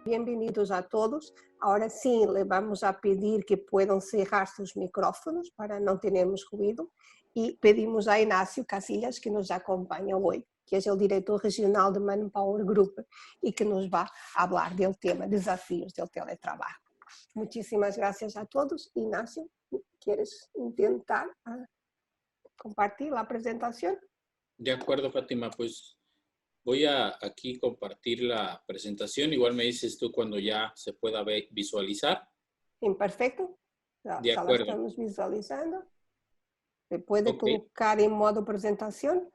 Bienvenidos a todos. Ahora sí, le vamos a pedir que puedan cerrar sus micrófonos para no tenermos ruido y pedimos a Inácio Casillas, que nos acompaña hoy, que es el director regional de Manpower Group y que nos va a hablar del tema desafíos del teletrabajo. Muchísimas gracias a todos. Inácio, ¿quieres intentar compartir la presentación? De acuerdo, Fátima, pues voy a aquí compartir la presentación. Igual me dices tú cuando ya se pueda visualizar. Perfecto. De Ya la acuerdo. estamos visualizando. ¿Se puede Ok. colocar en modo presentación?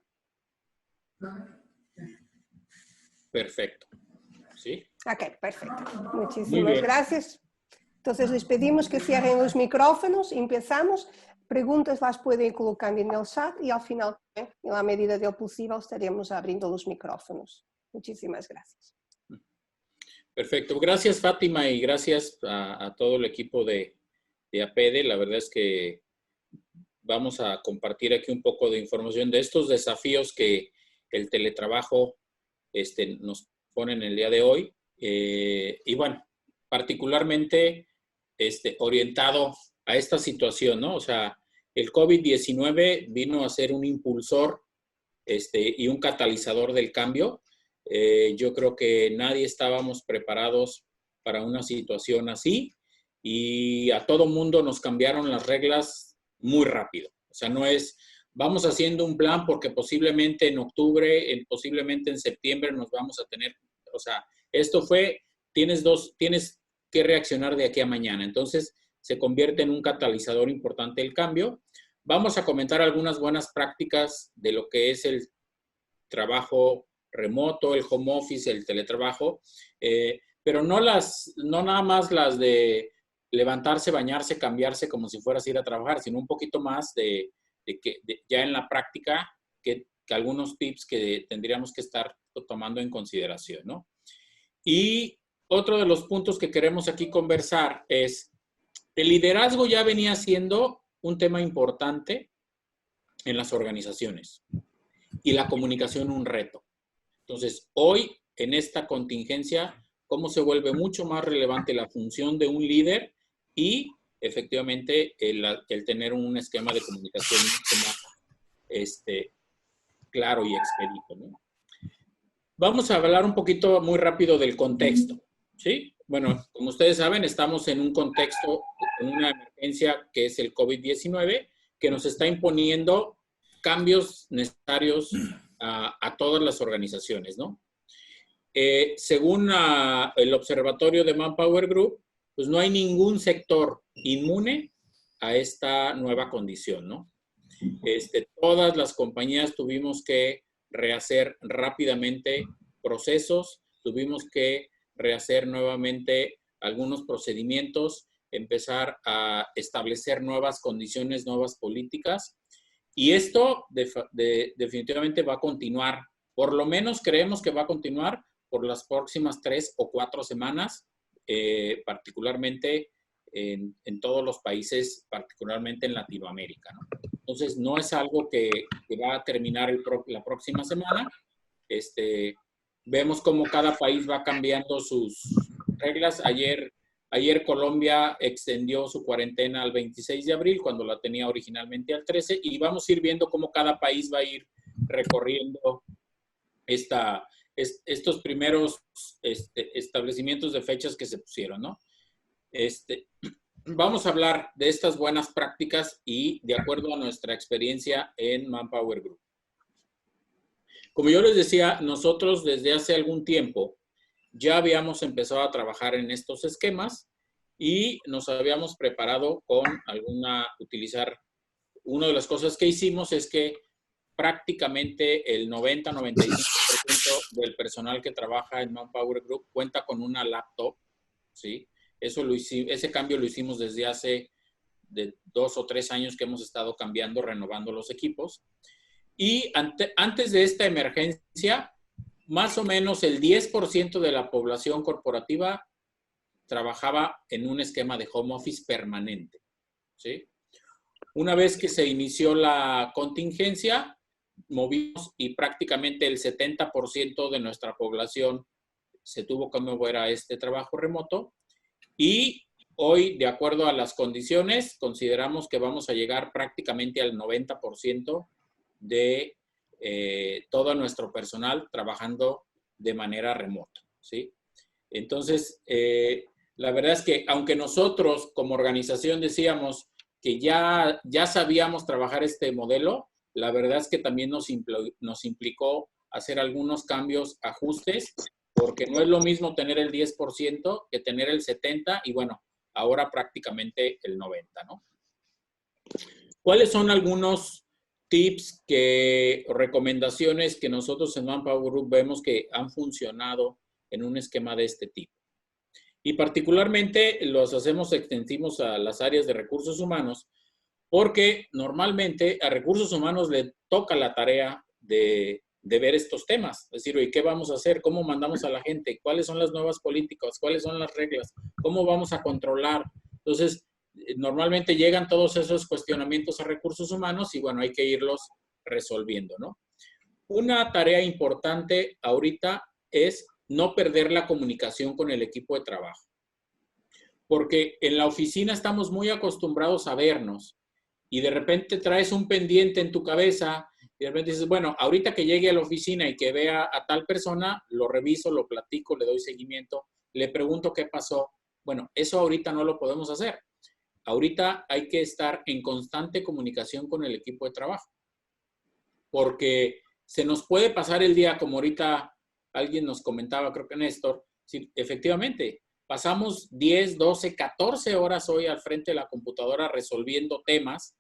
Perfecto. ¿Sí? Ok, perfecto. Muy Muchísimas bien. gracias. Entonces les pedimos que cierren los micrófonos. Empezamos. Preguntas las pueden colocar en el chat y al final, en la medida del posible, estaremos abriendo los micrófonos. Muchísimas gracias. Perfecto. Gracias, Fátima, y gracias a todo el equipo de APEDE. La verdad es que vamos a compartir aquí un poco de información de estos desafíos que el teletrabajo nos pone en el día de hoy. Y bueno, particularmente orientado a esta situación, ¿no? O sea, el COVID-19 vino a ser un impulsor y un catalizador del cambio. Yo creo que nadie estábamos preparados para una situación así y a todo mundo nos cambiaron las reglas muy rápido. O sea, no es, vamos haciendo un plan porque posiblemente en octubre, posiblemente en septiembre nos vamos a tener, o sea, esto fue, tienes que reaccionar de aquí a mañana. Entonces, se convierte en un catalizador importante el cambio. Vamos a comentar algunas buenas prácticas de lo que es el trabajo remoto, el home office, el teletrabajo, pero no nada más las de levantarse, bañarse, cambiarse como si fueras a ir a trabajar, sino un poquito más ya en la práctica, que algunos tips que tendríamos que estar tomando en consideración, ¿no? Y otro de los puntos que queremos aquí conversar es, el liderazgo ya venía siendo un tema importante en las organizaciones y la comunicación un reto. Entonces, hoy, en esta contingencia, cómo se vuelve mucho más relevante la función de un líder y, efectivamente, el tener un esquema de comunicación mucho más claro y expedito, ¿no? Vamos a hablar un poquito muy rápido del contexto, ¿sí? Bueno, como ustedes saben, estamos en un contexto, en una emergencia que es el COVID-19, que nos está imponiendo cambios necesarios a todas las organizaciones, ¿no? Según el observatorio de Manpower Group, pues no hay ningún sector inmune a esta nueva condición, ¿no? Todas las compañías tuvimos que rehacer rápidamente procesos, tuvimos que rehacer nuevamente algunos procedimientos, empezar a establecer nuevas condiciones, nuevas políticas. Y esto definitivamente va a continuar. Por lo menos creemos que va a continuar por las próximas 3 o 4 semanas, particularmente en todos los países, particularmente en Latinoamérica, ¿no? Entonces, no es algo que va a terminar la próxima semana. Vemos cómo cada país va cambiando sus reglas. Ayer Colombia extendió su cuarentena al 26 de abril, cuando la tenía originalmente al 13, y vamos a ir viendo cómo cada país va a ir recorriendo estos primeros establecimientos de fechas que se pusieron, ¿no? Vamos a hablar de estas buenas prácticas y de acuerdo a nuestra experiencia en Manpower Group. Como yo les decía, nosotros desde hace algún tiempo ya habíamos empezado a trabajar en estos esquemas y nos habíamos preparado con utilizar. Una de las cosas que hicimos es que prácticamente el 90-95% del personal que trabaja en Manpower Group cuenta con una laptop, ¿sí? Ese cambio lo hicimos desde hace 2 o 3 años que hemos estado cambiando, renovando los equipos. Y antes de esta emergencia, más o menos el 10% de la población corporativa trabajaba en un esquema de home office permanente, ¿sí? Una vez que se inició la contingencia, movimos y prácticamente el 70% de nuestra población se tuvo que mover a este trabajo remoto y hoy, de acuerdo a las condiciones, consideramos que vamos a llegar prácticamente al 90% de todo nuestro personal trabajando de manera remota, ¿sí? Entonces, la verdad es que aunque nosotros como organización decíamos que ya sabíamos trabajar este modelo, la verdad es que también nos implicó hacer algunos cambios, ajustes, porque no es lo mismo tener el 10% que tener el 70% y bueno, ahora prácticamente el 90%, ¿no? ¿Cuáles son algunos tips o recomendaciones que nosotros en Manpower Group vemos que han funcionado en un esquema de este tipo? Y particularmente los hacemos extensivos a las áreas de recursos humanos, porque normalmente a recursos humanos le toca la tarea de ver estos temas. Es decir, ¿y qué vamos a hacer? ¿Cómo mandamos a la gente? ¿Cuáles son las nuevas políticas? ¿Cuáles son las reglas? ¿Cómo vamos a controlar? Entonces, normalmente llegan todos esos cuestionamientos a recursos humanos y bueno, hay que irlos resolviendo, ¿no? Una tarea importante ahorita es no perder la comunicación con el equipo de trabajo. Porque en la oficina estamos muy acostumbrados a vernos y de repente traes un pendiente en tu cabeza y de repente dices, bueno, ahorita que llegue a la oficina y que vea a tal persona, lo reviso, lo platico, le doy seguimiento, le pregunto qué pasó. Bueno, eso ahorita no lo podemos hacer. Ahorita hay que estar en constante comunicación con el equipo de trabajo. Porque se nos puede pasar el día, como ahorita alguien nos comentaba, creo que Néstor, sí, efectivamente, pasamos 10, 12, 14 horas hoy al frente de la computadora resolviendo temas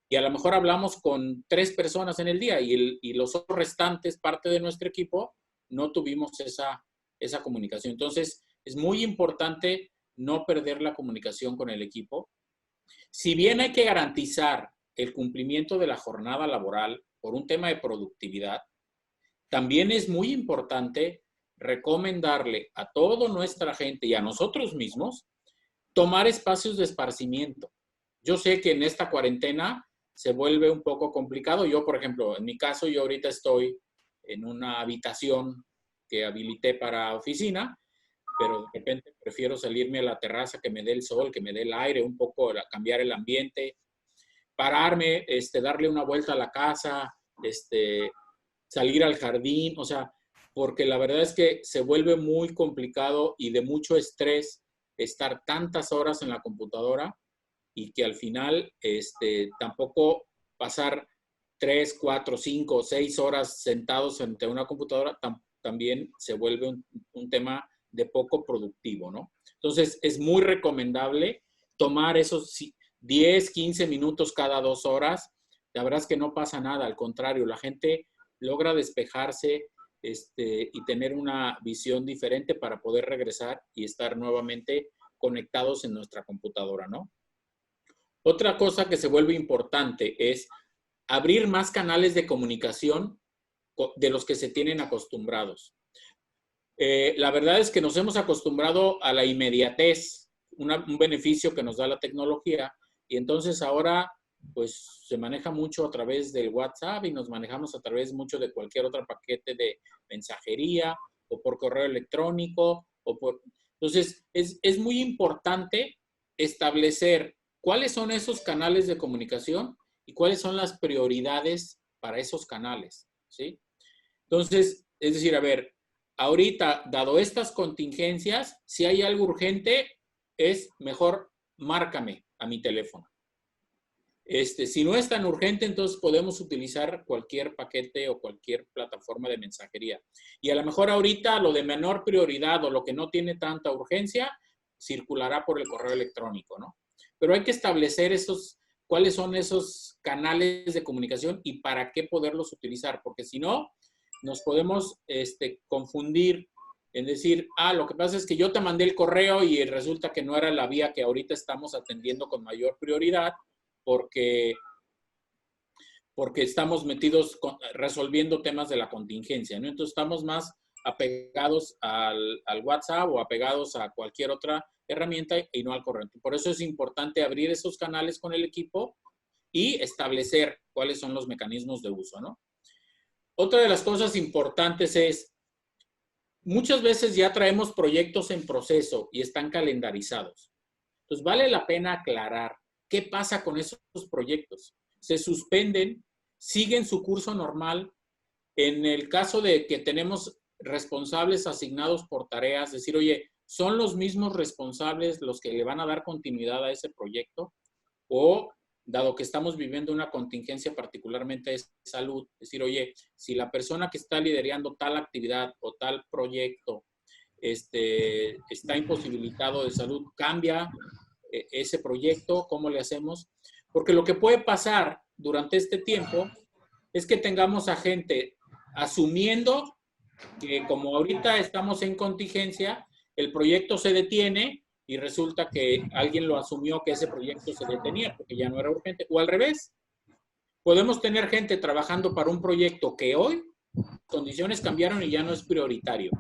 y a lo mejor hablamos con 3 personas en el día y los otros restantes, parte de nuestro equipo, no tuvimos esa comunicación. Entonces, es muy importante no perder la comunicación con el equipo. Si bien hay que garantizar el cumplimiento de la jornada laboral por un tema de productividad, también es muy importante recomendarle a toda nuestra gente y a nosotros mismos tomar espacios de esparcimiento. Yo sé que en esta cuarentena se vuelve un poco complicado. Yo, por ejemplo, en mi caso, yo ahorita estoy en una habitación que habilité para oficina, pero de repente prefiero salirme a la terraza, que me dé el sol, que me dé el aire, un poco cambiar el ambiente, pararme, darle una vuelta a la casa, salir al jardín, o sea, porque la verdad es que se vuelve muy complicado y de mucho estrés estar tantas horas en la computadora y que al final tampoco pasar 3, 4, 5, 6 horas sentados frente a una computadora también se vuelve un tema de poco productivo, ¿no? Entonces, es muy recomendable tomar esos 10, 15 minutos cada 2 horas. La verdad es que no pasa nada, al contrario, la gente logra despejarse y tener una visión diferente para poder regresar y estar nuevamente conectados en nuestra computadora, ¿no? Otra cosa que se vuelve importante es abrir más canales de comunicación de los que se tienen acostumbrados. La verdad es que nos hemos acostumbrado a la inmediatez, un beneficio que nos da la tecnología, y entonces ahora pues se maneja mucho a través del WhatsApp y nos manejamos a través mucho de cualquier otro paquete de mensajería o por correo electrónico. Entonces, es muy importante establecer cuáles son esos canales de comunicación y cuáles son las prioridades para esos canales, ¿sí? Entonces, es decir, a ver, ahorita, dado estas contingencias, si hay algo urgente, es mejor márcame a mi teléfono. Si no es tan urgente, entonces podemos utilizar cualquier paquete o cualquier plataforma de mensajería. Y a lo mejor ahorita lo de menor prioridad o lo que no tiene tanta urgencia, circulará por el correo electrónico, ¿no? Pero hay que establecer cuáles son esos canales de comunicación y para qué poderlos utilizar, porque si no, nos podemos confundir en decir, lo que pasa es que yo te mandé el correo y resulta que no era la vía que ahorita estamos atendiendo con mayor prioridad porque estamos metidos resolviendo temas de la contingencia, ¿no? Entonces estamos más apegados al WhatsApp o apegados a cualquier otra herramienta y no al correo. Por eso es importante abrir esos canales con el equipo y establecer cuáles son los mecanismos de uso, ¿no? Otra de las cosas importantes es muchas veces ya traemos proyectos en proceso y están calendarizados. Entonces, vale la pena aclarar qué pasa con esos proyectos. ¿Se suspenden? ¿Siguen su curso normal? En el caso de que tenemos responsables asignados por tareas, decir, oye, ¿son los mismos responsables los que le van a dar continuidad a ese proyecto? O, dado que estamos viviendo una contingencia particularmente de salud, decir, oye, si la persona que está liderando tal actividad o tal proyecto está imposibilitado de salud, cambia ese proyecto, ¿cómo le hacemos? Porque lo que puede pasar durante este tiempo es que tengamos a gente asumiendo que como ahorita estamos en contingencia, el proyecto se detiene y resulta que alguien lo asumió que ese proyecto se detenía porque ya no era urgente. O al revés, podemos tener gente trabajando para un proyecto que hoy condiciones cambiaron y ya no es prioritario,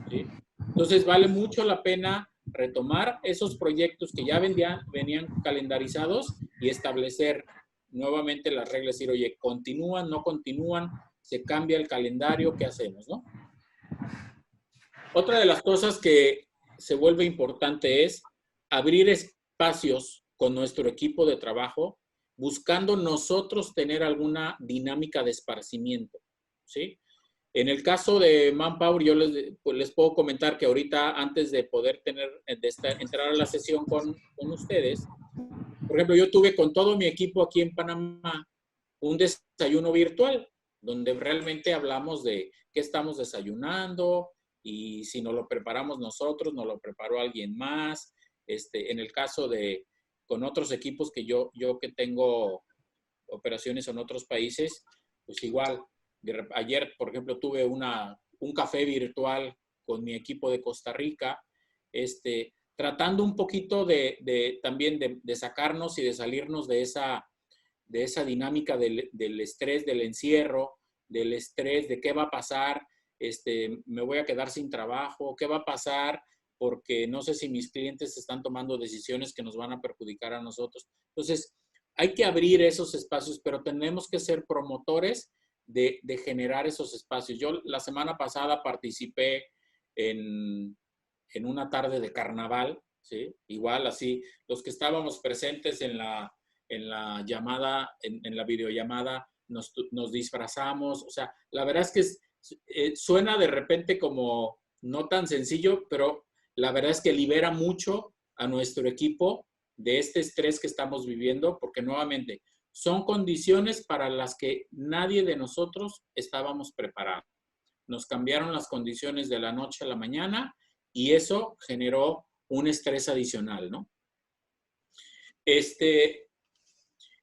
¿sí? Entonces vale mucho la pena retomar esos proyectos que ya venían calendarizados y establecer nuevamente las reglas, decir, oye, ¿continúan, no continúan? ¿Se cambia el calendario? ¿Qué hacemos, no? Otra de las cosas que se vuelve importante es abrir espacios con nuestro equipo de trabajo, buscando nosotros tener alguna dinámica de esparcimiento, ¿sí? En el caso de Manpower, yo les puedo comentar que ahorita, antes de poder entrar a la sesión con ustedes, por ejemplo, yo tuve con todo mi equipo aquí en Panamá un desayuno virtual, donde realmente hablamos de qué estamos desayunando y si no lo preparamos nosotros, no lo preparó alguien más. En el caso de con otros equipos que yo que tengo operaciones en otros países, pues igual. Ayer, por ejemplo, tuve un café virtual con mi equipo de Costa Rica, tratando un poquito también de sacarnos y de salirnos de esa dinámica del estrés, del encierro, del estrés de qué va a pasar, me voy a quedar sin trabajo, qué va a pasar porque no sé si mis clientes están tomando decisiones que nos van a perjudicar a nosotros. Entonces, hay que abrir esos espacios, pero tenemos que ser promotores de generar esos espacios. Yo la semana pasada participé en una tarde de carnaval, ¿sí? Igual así, los que estábamos presentes en la llamada, en la videollamada, nos disfrazamos. O sea, la verdad es que suena de repente como no tan sencillo, pero la verdad es que libera mucho a nuestro equipo de este estrés que estamos viviendo, porque nuevamente son condiciones para las que nadie de nosotros estábamos preparados. Nos cambiaron las condiciones de la noche a la mañana y eso generó un estrés adicional, ¿no?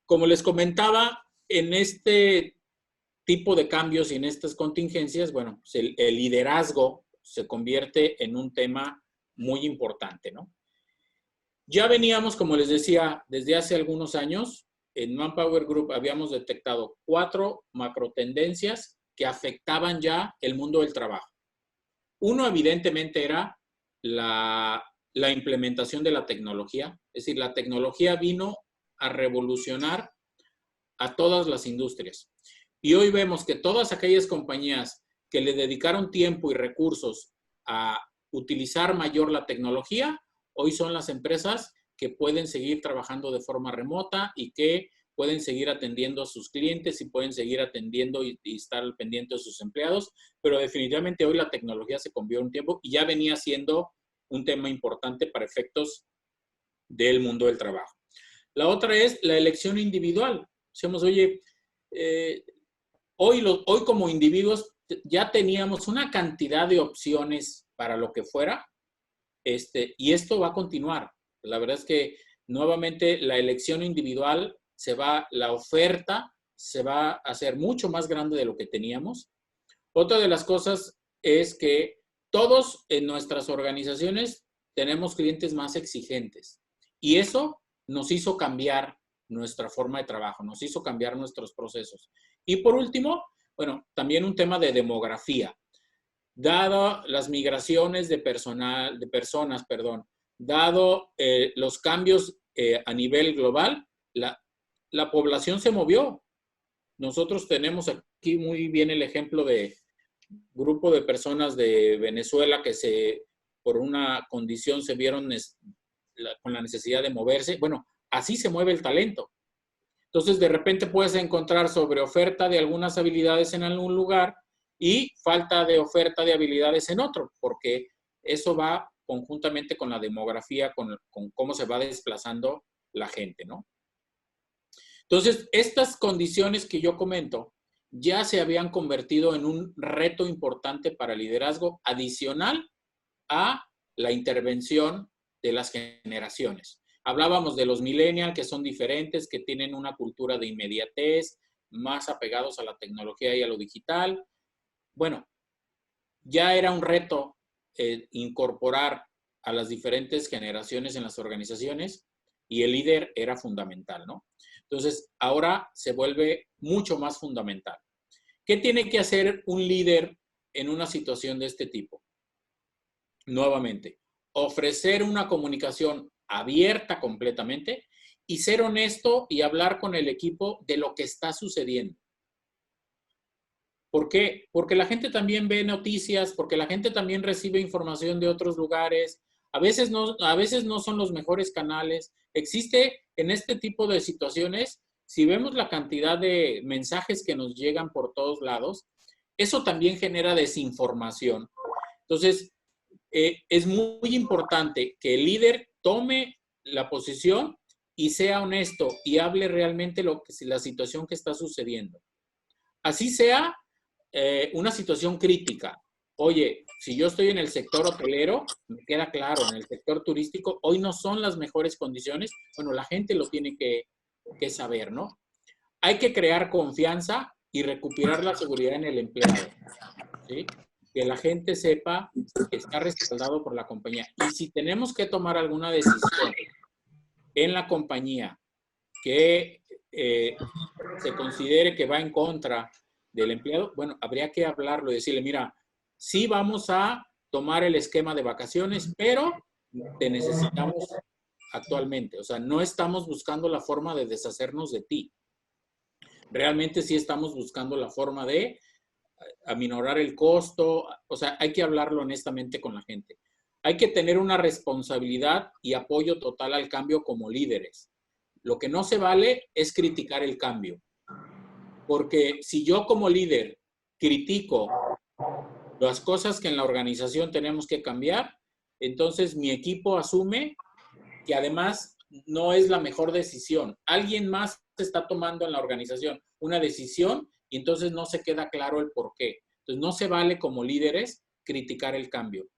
Como les comentaba, en este tipo de cambios y en estas contingencias, bueno, pues el liderazgo se convierte en un tema muy importante, ¿no? Ya veníamos, como les decía, desde hace algunos años, en Manpower Group habíamos detectado 4 macrotendencias que afectaban ya el mundo del trabajo. Uno, evidentemente, era la implementación de la tecnología. Es decir, la tecnología vino a revolucionar a todas las industrias. Y hoy vemos que todas aquellas compañías que le dedicaron tiempo y recursos a utilizar mayor la tecnología, hoy son las empresas que pueden seguir trabajando de forma remota y que pueden seguir atendiendo a sus clientes y pueden seguir atendiendo y estar al pendiente de sus empleados, pero definitivamente hoy la tecnología se convirtió en un tiempo y ya venía siendo un tema importante para efectos del mundo del trabajo. La otra es la elección individual. Decimos, oye, hoy como individuos ya teníamos una cantidad de opciones para lo que fuera, y esto va a continuar. La verdad es que nuevamente la elección individual la oferta se va a hacer mucho más grande de lo que teníamos. Otra de las cosas es que todos en nuestras organizaciones tenemos clientes más exigentes y eso nos hizo cambiar nuestra forma de trabajo, nos hizo cambiar nuestros procesos. Y por último, bueno, también un tema de demografía. Dado las migraciones de personas, dado los cambios a nivel global, la población se movió. Nosotros tenemos aquí muy bien el ejemplo de grupo de personas de Venezuela que por una condición se vieron con la necesidad de moverse. Bueno, así se mueve el talento. Entonces, de repente puedes encontrar sobre oferta de algunas habilidades en algún lugar y falta de oferta de habilidades en otro, porque eso va conjuntamente con la demografía, con cómo se va desplazando la gente, ¿no? Entonces, estas condiciones que yo comento ya se habían convertido en un reto importante para el liderazgo adicional a la intervención de las generaciones. Hablábamos de los millennials, que son diferentes, que tienen una cultura de inmediatez, más apegados a la tecnología y a lo digital. Bueno, ya era un reto incorporar a las diferentes generaciones en las organizaciones y el líder era fundamental, ¿no? Entonces, ahora se vuelve mucho más fundamental. ¿Qué tiene que hacer un líder en una situación de este tipo? Nuevamente, ofrecer una comunicación abierta completamente y ser honesto y hablar con el equipo de lo que está sucediendo. ¿Por qué? Porque la gente también ve noticias, porque la gente también recibe información de otros lugares. A veces no son los mejores canales. Existe en este tipo de situaciones, si vemos la cantidad de mensajes que nos llegan por todos lados, eso también genera desinformación. Entonces, es muy importante que el líder tome la posición y sea honesto y hable realmente la situación que está sucediendo. Así sea una situación crítica. Oye, si yo estoy en el sector hotelero, me queda claro, en el sector turístico, hoy no son las mejores condiciones. Bueno, la gente lo tiene que saber, ¿no? Hay que crear confianza y recuperar la seguridad en el empleado, ¿sí? Que la gente sepa que está respaldado por la compañía. Y si tenemos que tomar alguna decisión en la compañía que se considere que va en contra del empleado, bueno, habría que hablarlo y decirle, mira, sí vamos a tomar el esquema de vacaciones, pero te necesitamos actualmente. O sea, no estamos buscando la forma de deshacernos de ti. Realmente sí estamos buscando la forma de aminorar el costo. O sea, hay que hablarlo honestamente con la gente. Hay que tener una responsabilidad y apoyo total al cambio como líderes. Lo que no se vale es criticar el cambio. Porque si yo como líder critico las cosas que en la organización tenemos que cambiar, entonces mi equipo asume que además no es la mejor decisión. Alguien más está tomando en la organización una decisión y entonces no se queda claro el por qué. Entonces no se vale como líderes criticar el cambio.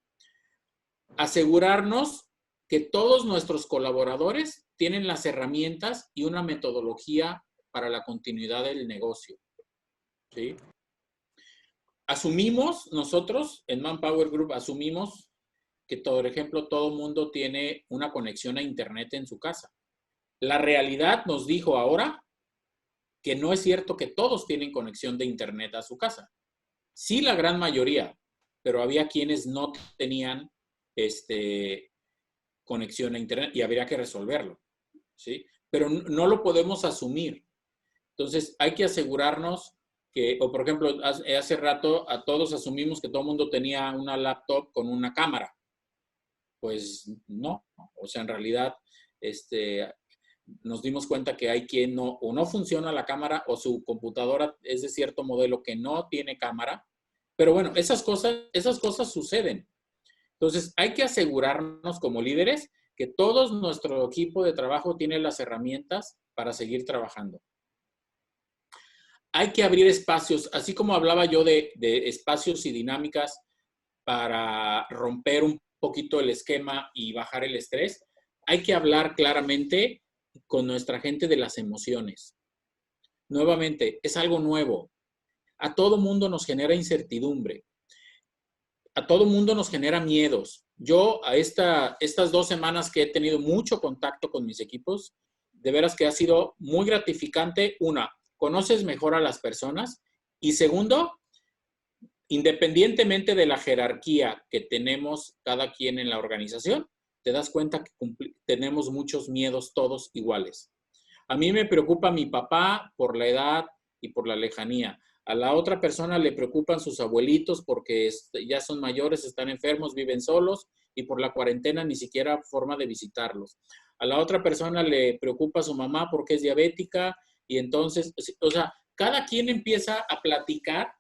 Asegurarnos que todos nuestros colaboradores tienen las herramientas y una metodología para la continuidad del negocio, ¿sí? Asumimos nosotros, en Manpower Group, asumimos que, por ejemplo, todo mundo tiene una conexión a Internet en su casa. La realidad nos dijo ahora que no es cierto que todos tienen conexión de Internet a su casa. Sí, la gran mayoría, pero había quienes no tenían conexión a Internet y habría que resolverlo, ¿sí? Pero no lo podemos asumir. Entonces, hay que asegurarnos que, o por ejemplo, hace rato a todos asumimos que todo el mundo tenía una laptop con una cámara. Pues no, o sea, en realidad nos dimos cuenta que hay quien o no funciona la cámara o su computadora es de cierto modelo que no tiene cámara. Pero bueno, esas cosas suceden. Entonces, hay que asegurarnos como líderes que todo nuestro equipo de trabajo tiene las herramientas para seguir trabajando. Hay que abrir espacios, así como hablaba yo de espacios y dinámicas para romper un poquito el esquema y bajar el estrés. Hay que hablar claramente con nuestra gente de las emociones. Nuevamente, es algo nuevo. A todo mundo nos genera incertidumbre. A todo mundo nos genera miedos. Yo estas 2 semanas que he tenido mucho contacto con mis equipos, de veras que ha sido muy gratificante. Una, conoces mejor a las personas. Y segundo, independientemente de la jerarquía que tenemos cada quien en la organización, te das cuenta que tenemos muchos miedos todos iguales. A mí me preocupa mi papá por la edad y por la lejanía. A la otra persona le preocupan sus abuelitos porque ya son mayores, están enfermos, viven solos y por la cuarentena ni siquiera forma de visitarlos. A la otra persona le preocupa su mamá porque es diabética y entonces, o sea, cada quien empieza a platicar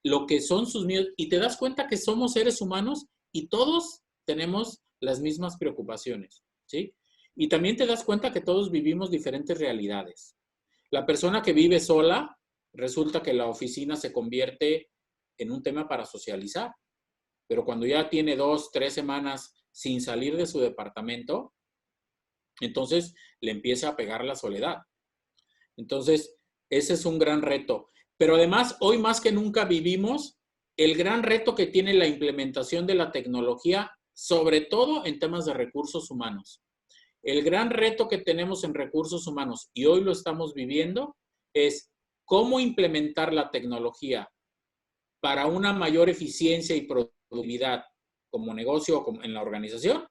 lo que son sus miedos y te das cuenta que somos seres humanos y todos tenemos las mismas preocupaciones, ¿sí? Y también te das cuenta que todos vivimos diferentes realidades. La persona que vive sola, resulta que la oficina se convierte en un tema para socializar, pero cuando ya tiene 2, 3 semanas sin salir de su departamento, entonces le empieza a pegar la soledad. Entonces, ese es un gran reto. Pero además, hoy más que nunca vivimos el gran reto que tiene la implementación de la tecnología, sobre todo en temas de recursos humanos. El gran reto que tenemos en recursos humanos, y hoy lo estamos viviendo, es cómo implementar la tecnología para una mayor eficiencia y productividad como negocio o como en la organización,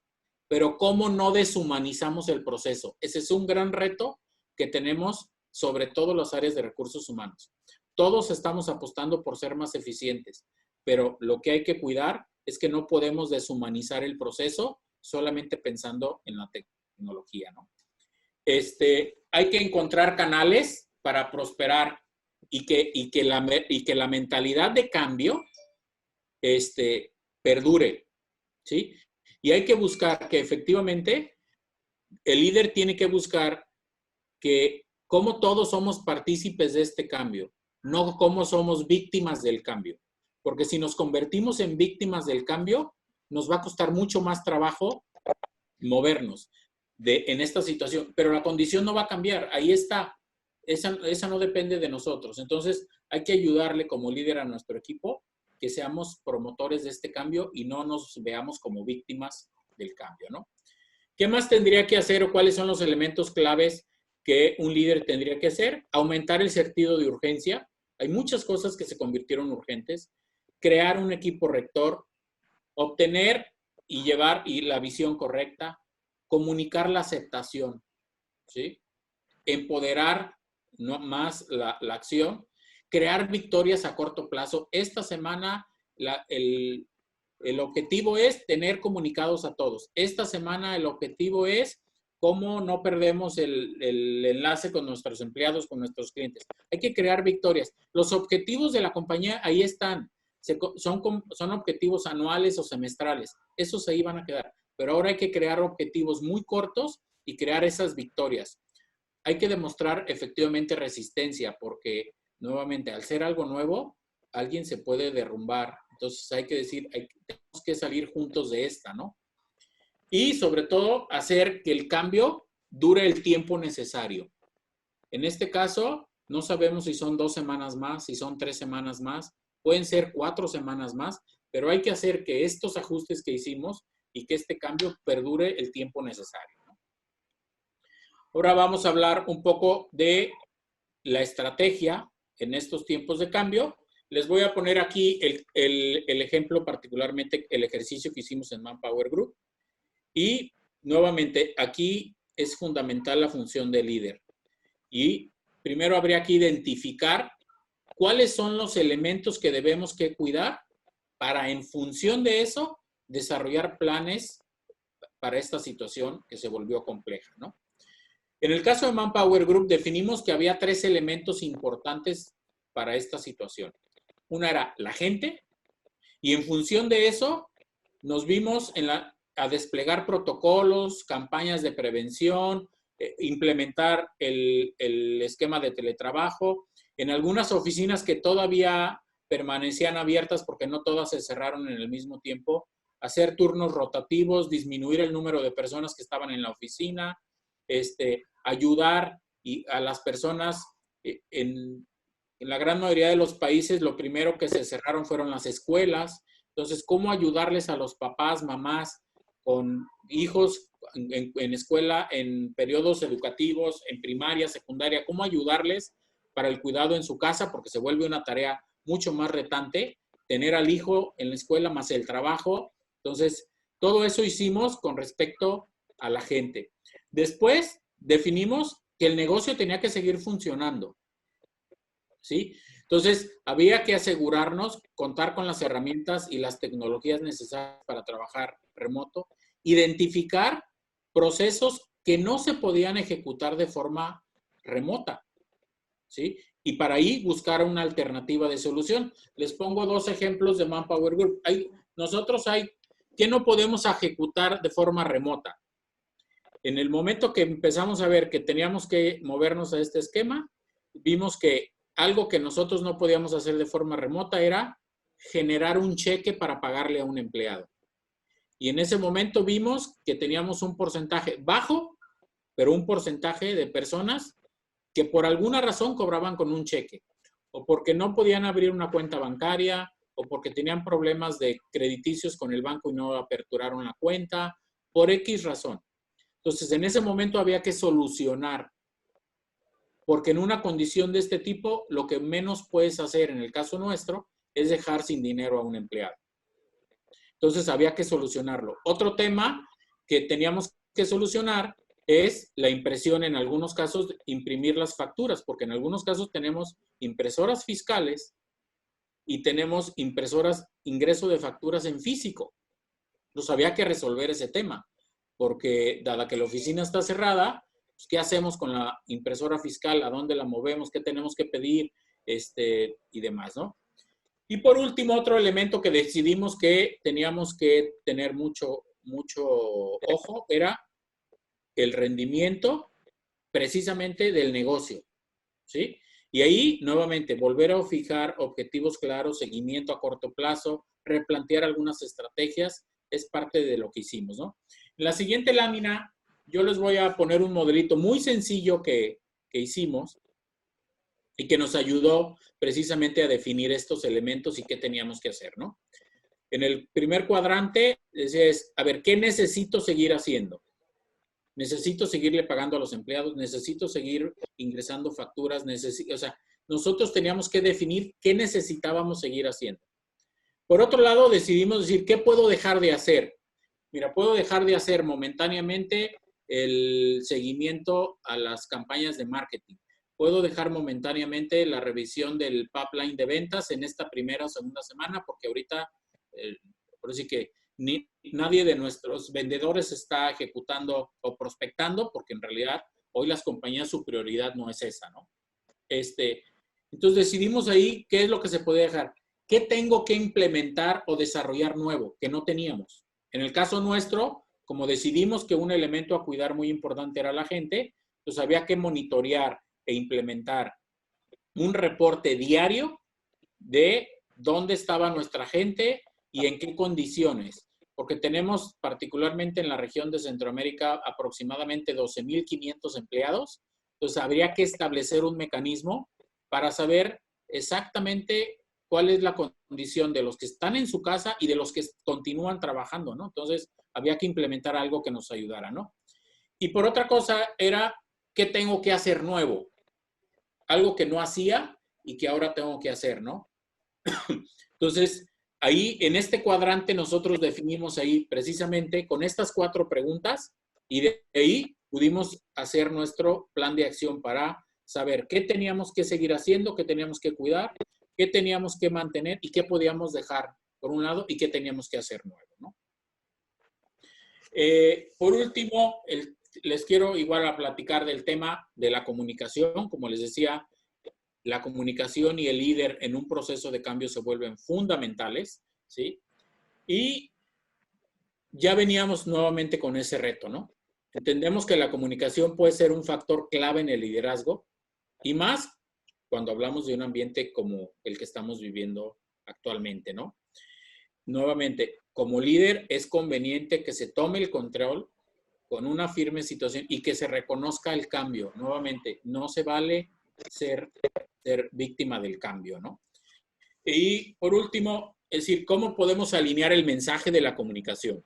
pero cómo no deshumanizamos el proceso. Ese es un gran reto que tenemos sobre todo las áreas de recursos humanos. Todos estamos apostando por ser más eficientes, pero lo que hay que cuidar es que no podemos deshumanizar el proceso solamente pensando en la tecnología, ¿no? Hay que encontrar canales para prosperar y que la mentalidad de cambio perdure, ¿sí? Y hay que buscar que efectivamente el líder tiene que buscar que cómo todos somos partícipes de este cambio, no cómo somos víctimas del cambio. Porque si nos convertimos en víctimas del cambio, nos va a costar mucho más trabajo movernos en esta situación. Pero la condición no va a cambiar, ahí está. Esa no depende de nosotros. Entonces, hay que ayudarle como líder a nuestro equipo que seamos promotores de este cambio y no nos veamos como víctimas del cambio, ¿no? ¿Qué más tendría que hacer o cuáles son los elementos claves que un líder tendría que hacer? Aumentar el sentido de urgencia. Hay muchas cosas que se convirtieron urgentes. Crear un equipo rector, obtener y llevar la visión correcta, comunicar la aceptación, ¿sí? Empoderar más la acción, crear victorias a corto plazo. Esta semana el objetivo es tener comunicados a todos. Esta semana el objetivo es cómo no perdemos el enlace con nuestros empleados, con nuestros clientes. Hay que crear victorias. Los objetivos de la compañía ahí están. Son objetivos anuales o semestrales. Esos ahí van a quedar. Pero ahora hay que crear objetivos muy cortos y crear esas victorias. Hay que demostrar efectivamente resistencia porque, nuevamente, al ser algo nuevo, alguien se puede derrumbar. Entonces hay que decir, tenemos que salir juntos de esta, ¿no? Y sobre todo, hacer que el cambio dure el tiempo necesario. En este caso, no sabemos si son 2 semanas más, si son 3 semanas más, pueden ser 4 semanas más, pero hay que hacer que estos ajustes que hicimos y que este cambio perdure el tiempo necesario, ¿no? Ahora vamos a hablar un poco de la estrategia en estos tiempos de cambio. Les voy a poner aquí el ejemplo, particularmente el ejercicio que hicimos en Manpower Group. Y nuevamente, aquí es fundamental la función de líder. Y primero habría que identificar cuáles son los elementos que debemos que cuidar para, en función de eso, desarrollar planes para esta situación que se volvió compleja, ¿no? En el caso de Manpower Group, definimos que había 3 elementos importantes para esta situación. Una era la gente, y en función de eso, nos vimos a desplegar protocolos, campañas de prevención, implementar el esquema de teletrabajo. En algunas oficinas que todavía permanecían abiertas porque no todas se cerraron en el mismo tiempo, hacer turnos rotativos, disminuir el número de personas que estaban en la oficina, ayudar a las personas. En la gran mayoría de los países, lo primero que se cerraron fueron las escuelas. Entonces, ¿cómo ayudarles a los papás, mamás con hijos en escuela, en periodos educativos, en primaria, secundaria? ¿Cómo ayudarles para el cuidado en su casa? Porque se vuelve una tarea mucho más retante, tener al hijo en la escuela más el trabajo. Entonces, todo eso hicimos con respecto a la gente. Después, definimos que el negocio tenía que seguir funcionando, ¿sí? Entonces, había que asegurarnos, contar con las herramientas y las tecnologías necesarias para trabajar remoto, identificar procesos que no se podían ejecutar de forma remota, ¿sí? Y para ahí buscar una alternativa de solución. Les pongo 2 ejemplos de Manpower Group. ¿Qué no podemos ejecutar de forma remota? En el momento que empezamos a ver que teníamos que movernos a este esquema, vimos que algo que nosotros no podíamos hacer de forma remota era generar un cheque para pagarle a un empleado. Y en ese momento vimos que teníamos un porcentaje bajo, pero un porcentaje de personas que por alguna razón cobraban con un cheque, o porque no podían abrir una cuenta bancaria, o porque tenían problemas de crediticios con el banco y no aperturaron la cuenta, por X razón. Entonces, en ese momento había que solucionar, porque en una condición de este tipo, lo que menos puedes hacer, en el caso nuestro, es dejar sin dinero a un empleado. Entonces, había que solucionarlo. Otro tema que teníamos que solucionar es la impresión, en algunos casos, imprimir las facturas, porque en algunos casos tenemos impresoras fiscales y tenemos impresoras, ingreso de facturas en físico. Entonces, había que resolver ese tema, porque dada que la oficina está cerrada, pues, ¿qué hacemos con la impresora fiscal? ¿A dónde la movemos? ¿Qué tenemos que pedir? Y demás, ¿no? Y por último, otro elemento que decidimos que teníamos que tener mucho ojo era el rendimiento precisamente del negocio, ¿sí? Y ahí, nuevamente, volver a fijar objetivos claros, seguimiento a corto plazo, replantear algunas estrategias, es parte de lo que hicimos, ¿no? En la siguiente lámina, yo les voy a poner un modelito muy sencillo que hicimos y que nos ayudó precisamente a definir estos elementos y qué teníamos que hacer, ¿no? En el primer cuadrante, es, a ver, ¿qué necesito seguir haciendo? Necesito seguirle pagando a los empleados, necesito seguir ingresando facturas, o sea, nosotros teníamos que definir qué necesitábamos seguir haciendo. Por otro lado, decidimos decir, ¿qué puedo dejar de hacer? Mira, puedo dejar de hacer momentáneamente el seguimiento a las campañas de marketing. Puedo dejar momentáneamente la revisión del pipeline de ventas en esta primera o segunda semana, porque ahorita, por así que nadie de nuestros vendedores está ejecutando o prospectando, porque en realidad hoy las compañías su prioridad no es esa, ¿no? Entonces decidimos ahí qué es lo que se puede dejar. ¿Qué tengo que implementar o desarrollar nuevo que no teníamos? En el caso nuestro, como decidimos que un elemento a cuidar muy importante era la gente, pues había que monitorear e implementar un reporte diario de dónde estaba nuestra gente y en qué condiciones. Porque tenemos particularmente en la región de Centroamérica aproximadamente 12,500 empleados. Entonces habría que establecer un mecanismo para saber exactamente cuál es la condición de los que están en su casa y de los que continúan trabajando, ¿no? Entonces, había que implementar algo que nos ayudara, ¿no? Y por otra cosa era, ¿qué tengo que hacer nuevo? Algo que no hacía y que ahora tengo que hacer, ¿no? Entonces, ahí en este cuadrante nosotros definimos ahí precisamente con estas 4 preguntas y de ahí pudimos hacer nuestro plan de acción para saber qué teníamos que seguir haciendo, qué teníamos que cuidar, qué teníamos que mantener y qué podíamos dejar por un lado y qué teníamos que hacer nuevo, ¿no? Por último, les quiero igual a platicar del tema de la comunicación. Como les decía, la comunicación y el líder en un proceso de cambio se vuelven fundamentales, ¿sí? Y ya veníamos nuevamente con ese reto, ¿no? Entendemos que la comunicación puede ser un factor clave en el liderazgo y más cuando hablamos de un ambiente como el que estamos viviendo actualmente, ¿no? Nuevamente, como líder es conveniente que se tome el control con una firme situación y que se reconozca el cambio. Nuevamente, no se vale ser víctima del cambio, ¿no? Y por último, es decir, ¿cómo podemos alinear el mensaje de la comunicación?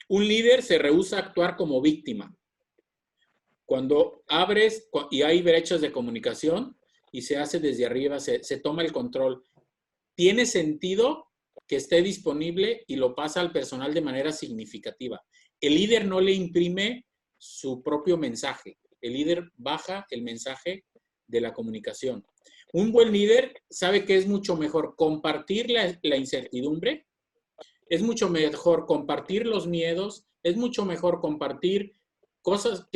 Un líder se rehúsa a actuar como víctima. Cuando abres y hay brechas de comunicación y se hace desde arriba, se toma el control, tiene sentido que esté disponible y lo pasa al personal de manera significativa. El líder no le imprime su propio mensaje. El líder baja el mensaje de la comunicación. Un buen líder sabe que es mucho mejor compartir la incertidumbre, es mucho mejor compartir los miedos, es mucho mejor compartir cosas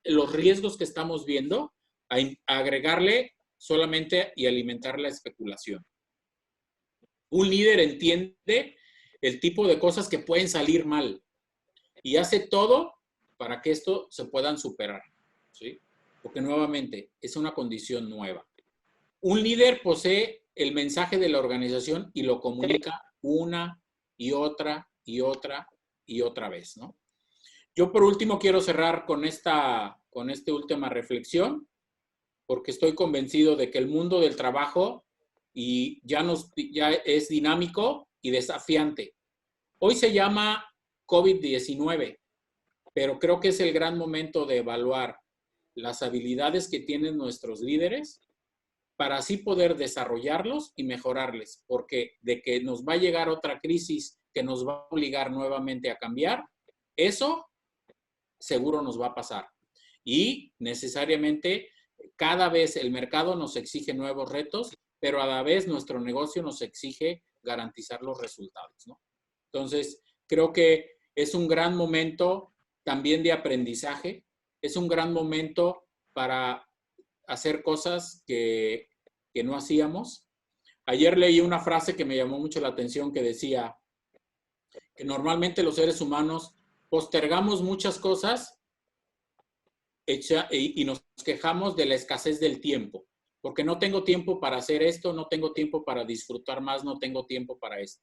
los riesgos que estamos viendo, a agregarle solamente y alimentar la especulación. Un líder entiende el tipo de cosas que pueden salir mal y hace todo para que esto se puedan superar, ¿sí? Porque nuevamente es una condición nueva. Un líder posee el mensaje de la organización y lo comunica una y otra y otra y otra vez, ¿no? Yo por último quiero cerrar con esta última reflexión, porque estoy convencido de que el mundo del trabajo ya es dinámico y desafiante. Hoy se llama COVID-19, pero creo que es el gran momento de evaluar las habilidades que tienen nuestros líderes para así poder desarrollarlos y mejorarles, porque de que nos va a llegar otra crisis que nos va a obligar nuevamente a cambiar, eso seguro nos va a pasar. Y necesariamente cada vez el mercado nos exige nuevos retos, pero a la vez nuestro negocio nos exige garantizar los resultados, ¿no? Entonces, creo que es un gran momento también de aprendizaje, es un gran momento para hacer cosas que no hacíamos. Ayer leí una frase que me llamó mucho la atención que decía que normalmente los seres humanos postergamos muchas cosas y nos quejamos de la escasez del tiempo, porque no tengo tiempo para hacer esto, no tengo tiempo para disfrutar más, no tengo tiempo para esto.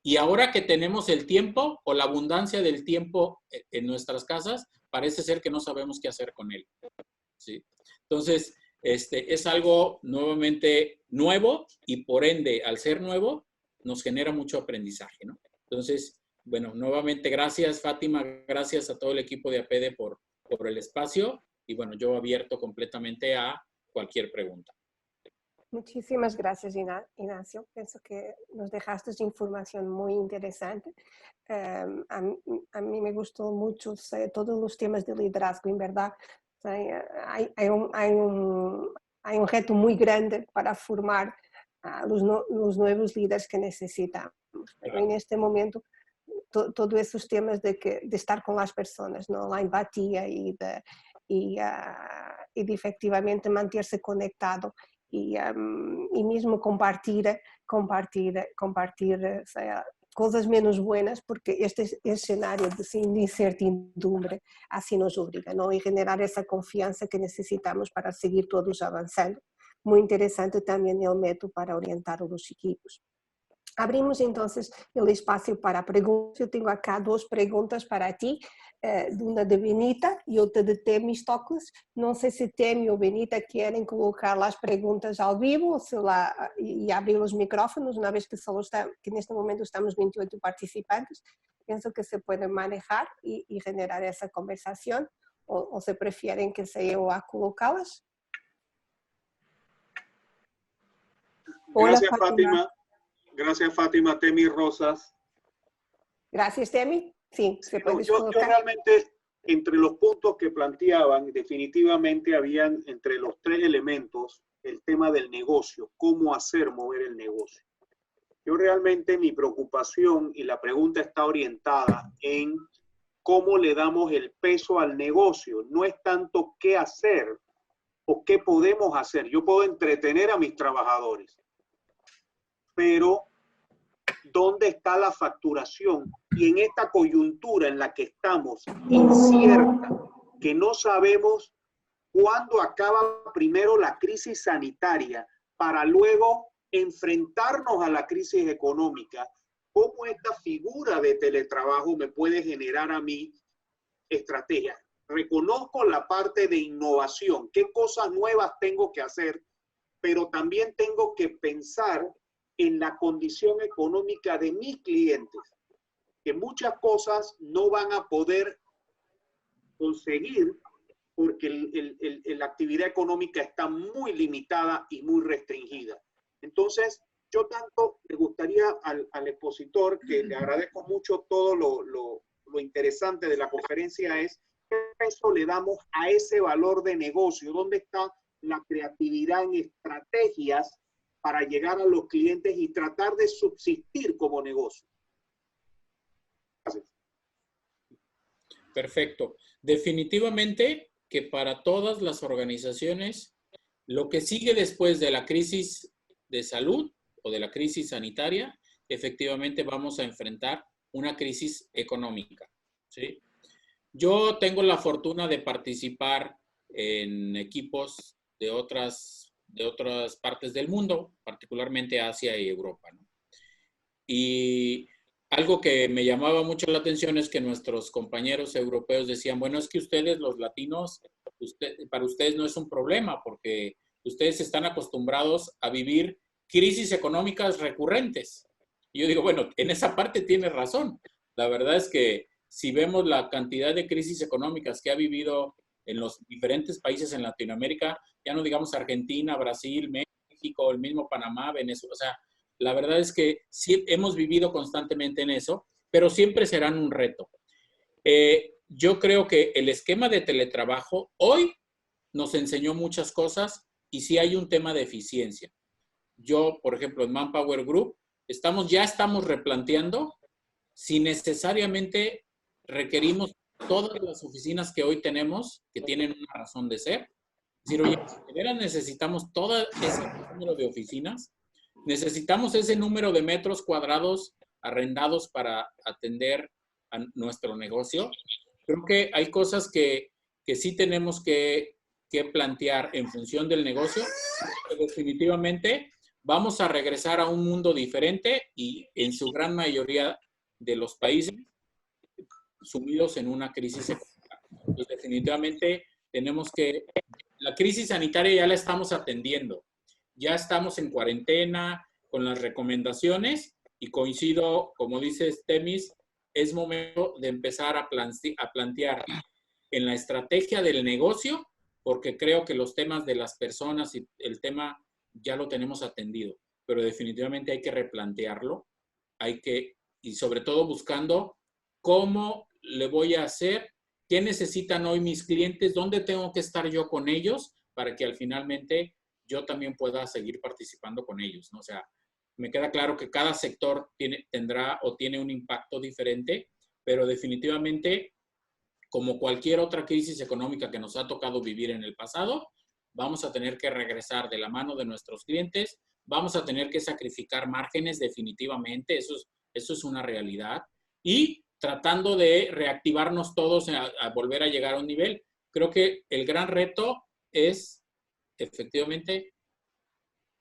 Y ahora que tenemos el tiempo o la abundancia del tiempo en nuestras casas, parece ser que no sabemos qué hacer con él, ¿sí? Entonces, es algo nuevamente nuevo y por ende, al ser nuevo, nos genera mucho aprendizaje, ¿no? Entonces, bueno, nuevamente gracias, Fátima, gracias a todo el equipo de APD por el espacio y bueno, yo abierto completamente a cualquier pregunta. Muchísimas gracias, Ignacio. Pienso que nos dejaste información muy interesante. A mí me gustó mucho todos los temas de liderazgo, en verdad. Hay un reto muy grande para formar los nuevos líderes que necesitamos. Pero en este momento, todos esos temas de estar con las personas, ¿no? La empatía y de efectivamente mantenerse conectado. Y mismo compartir cosas menos buenas, porque este escenario de incertidumbre así nos obliga, ¿no? Y generar esa confianza que necesitamos para seguir todos avanzando. Muy interesante también el método para orientar a los equipos. Abrimos entonces el espacio para preguntas. Eu tenho acá duas perguntas para ti, uma de Benita e outra de Temi Stokles. Não sei se Temi ou Benita querem colocar as perguntas ao vivo e abrir os micrófonos, uma vez que neste momento estamos 28 participantes. Penso que se pode manejar e generar essa conversação, ou se preferem que seja eu a colocá-las. Gracias, Fátima. Gracias, Fátima. Temi Rosas. Gracias, Temi. Sí, se puede yo realmente, entre los puntos que planteaban, definitivamente habían entre los tres elementos el tema del negocio, cómo hacer mover el negocio. Yo realmente mi preocupación y la pregunta está orientada en cómo le damos el peso al negocio. No es tanto qué hacer o qué podemos hacer. Yo puedo entretener a mis trabajadores, pero ¿dónde está la facturación? Y en esta coyuntura en la que estamos, incierta, que no sabemos cuándo acaba primero la crisis sanitaria para luego enfrentarnos a la crisis económica, ¿cómo esta figura de teletrabajo me puede generar a mí estrategias? Reconozco la parte de innovación, qué cosas nuevas tengo que hacer, pero también tengo que pensar en la condición económica de mis clientes, que muchas cosas no van a poder conseguir porque la actividad económica está muy limitada y muy restringida. Entonces, yo tanto le gustaría al expositor, que le agradezco mucho todo lo interesante de la conferencia, es qué peso le damos a ese valor de negocio, dónde está la creatividad en estrategias para llegar a los clientes y tratar de subsistir como negocio. Gracias. Perfecto. Definitivamente que para todas las organizaciones, lo que sigue después de la crisis de salud o de la crisis sanitaria, efectivamente vamos a enfrentar una crisis económica, ¿sí? Yo tengo la fortuna de participar en equipos de otras partes del mundo, particularmente Asia y Europa, ¿no? Y algo que me llamaba mucho la atención es que nuestros compañeros europeos decían, bueno, es que ustedes los latinos, para ustedes no es un problema porque ustedes están acostumbrados a vivir crisis económicas recurrentes. Y yo digo, bueno, en esa parte tienes razón. La verdad es que si vemos la cantidad de crisis económicas que ha vivido en los diferentes países en Latinoamérica, ya no digamos Argentina, Brasil, México, el mismo Panamá, Venezuela, o sea, la verdad es que sí hemos vivido constantemente en eso, pero siempre serán un reto. Yo creo que el esquema de teletrabajo hoy nos enseñó muchas cosas y sí hay un tema de eficiencia. Yo, por ejemplo, en Manpower Group, ya estamos replanteando si necesariamente requerimos todas las oficinas que hoy tenemos, que tienen una razón de ser. Es decir, oye, si de veras necesitamos todo ese número de oficinas, necesitamos ese número de metros cuadrados arrendados para atender a nuestro negocio. Creo que hay cosas que sí tenemos que plantear en función del negocio. Definitivamente vamos a regresar a un mundo diferente y en su gran mayoría de los países sumidos en una crisis económica. Entonces, definitivamente tenemos que... La crisis sanitaria ya la estamos atendiendo. Ya estamos en cuarentena con las recomendaciones y coincido, como dice Temis, es momento de empezar a plantear en la estrategia del negocio, porque creo que los temas de las personas y el tema ya lo tenemos atendido, pero definitivamente hay que replantearlo, y sobre todo buscando cómo le voy a hacer, qué necesitan hoy mis clientes, dónde tengo que estar yo con ellos para que al finalmente yo también pueda seguir participando con ellos, ¿no? O sea, me queda claro que cada sector tiene un impacto diferente, pero definitivamente, como cualquier otra crisis económica que nos ha tocado vivir en el pasado, vamos a tener que regresar de la mano de nuestros clientes, vamos a tener que sacrificar márgenes definitivamente, eso es una realidad, y tratando de reactivarnos todos a volver a llegar a un nivel. Creo que el gran reto es efectivamente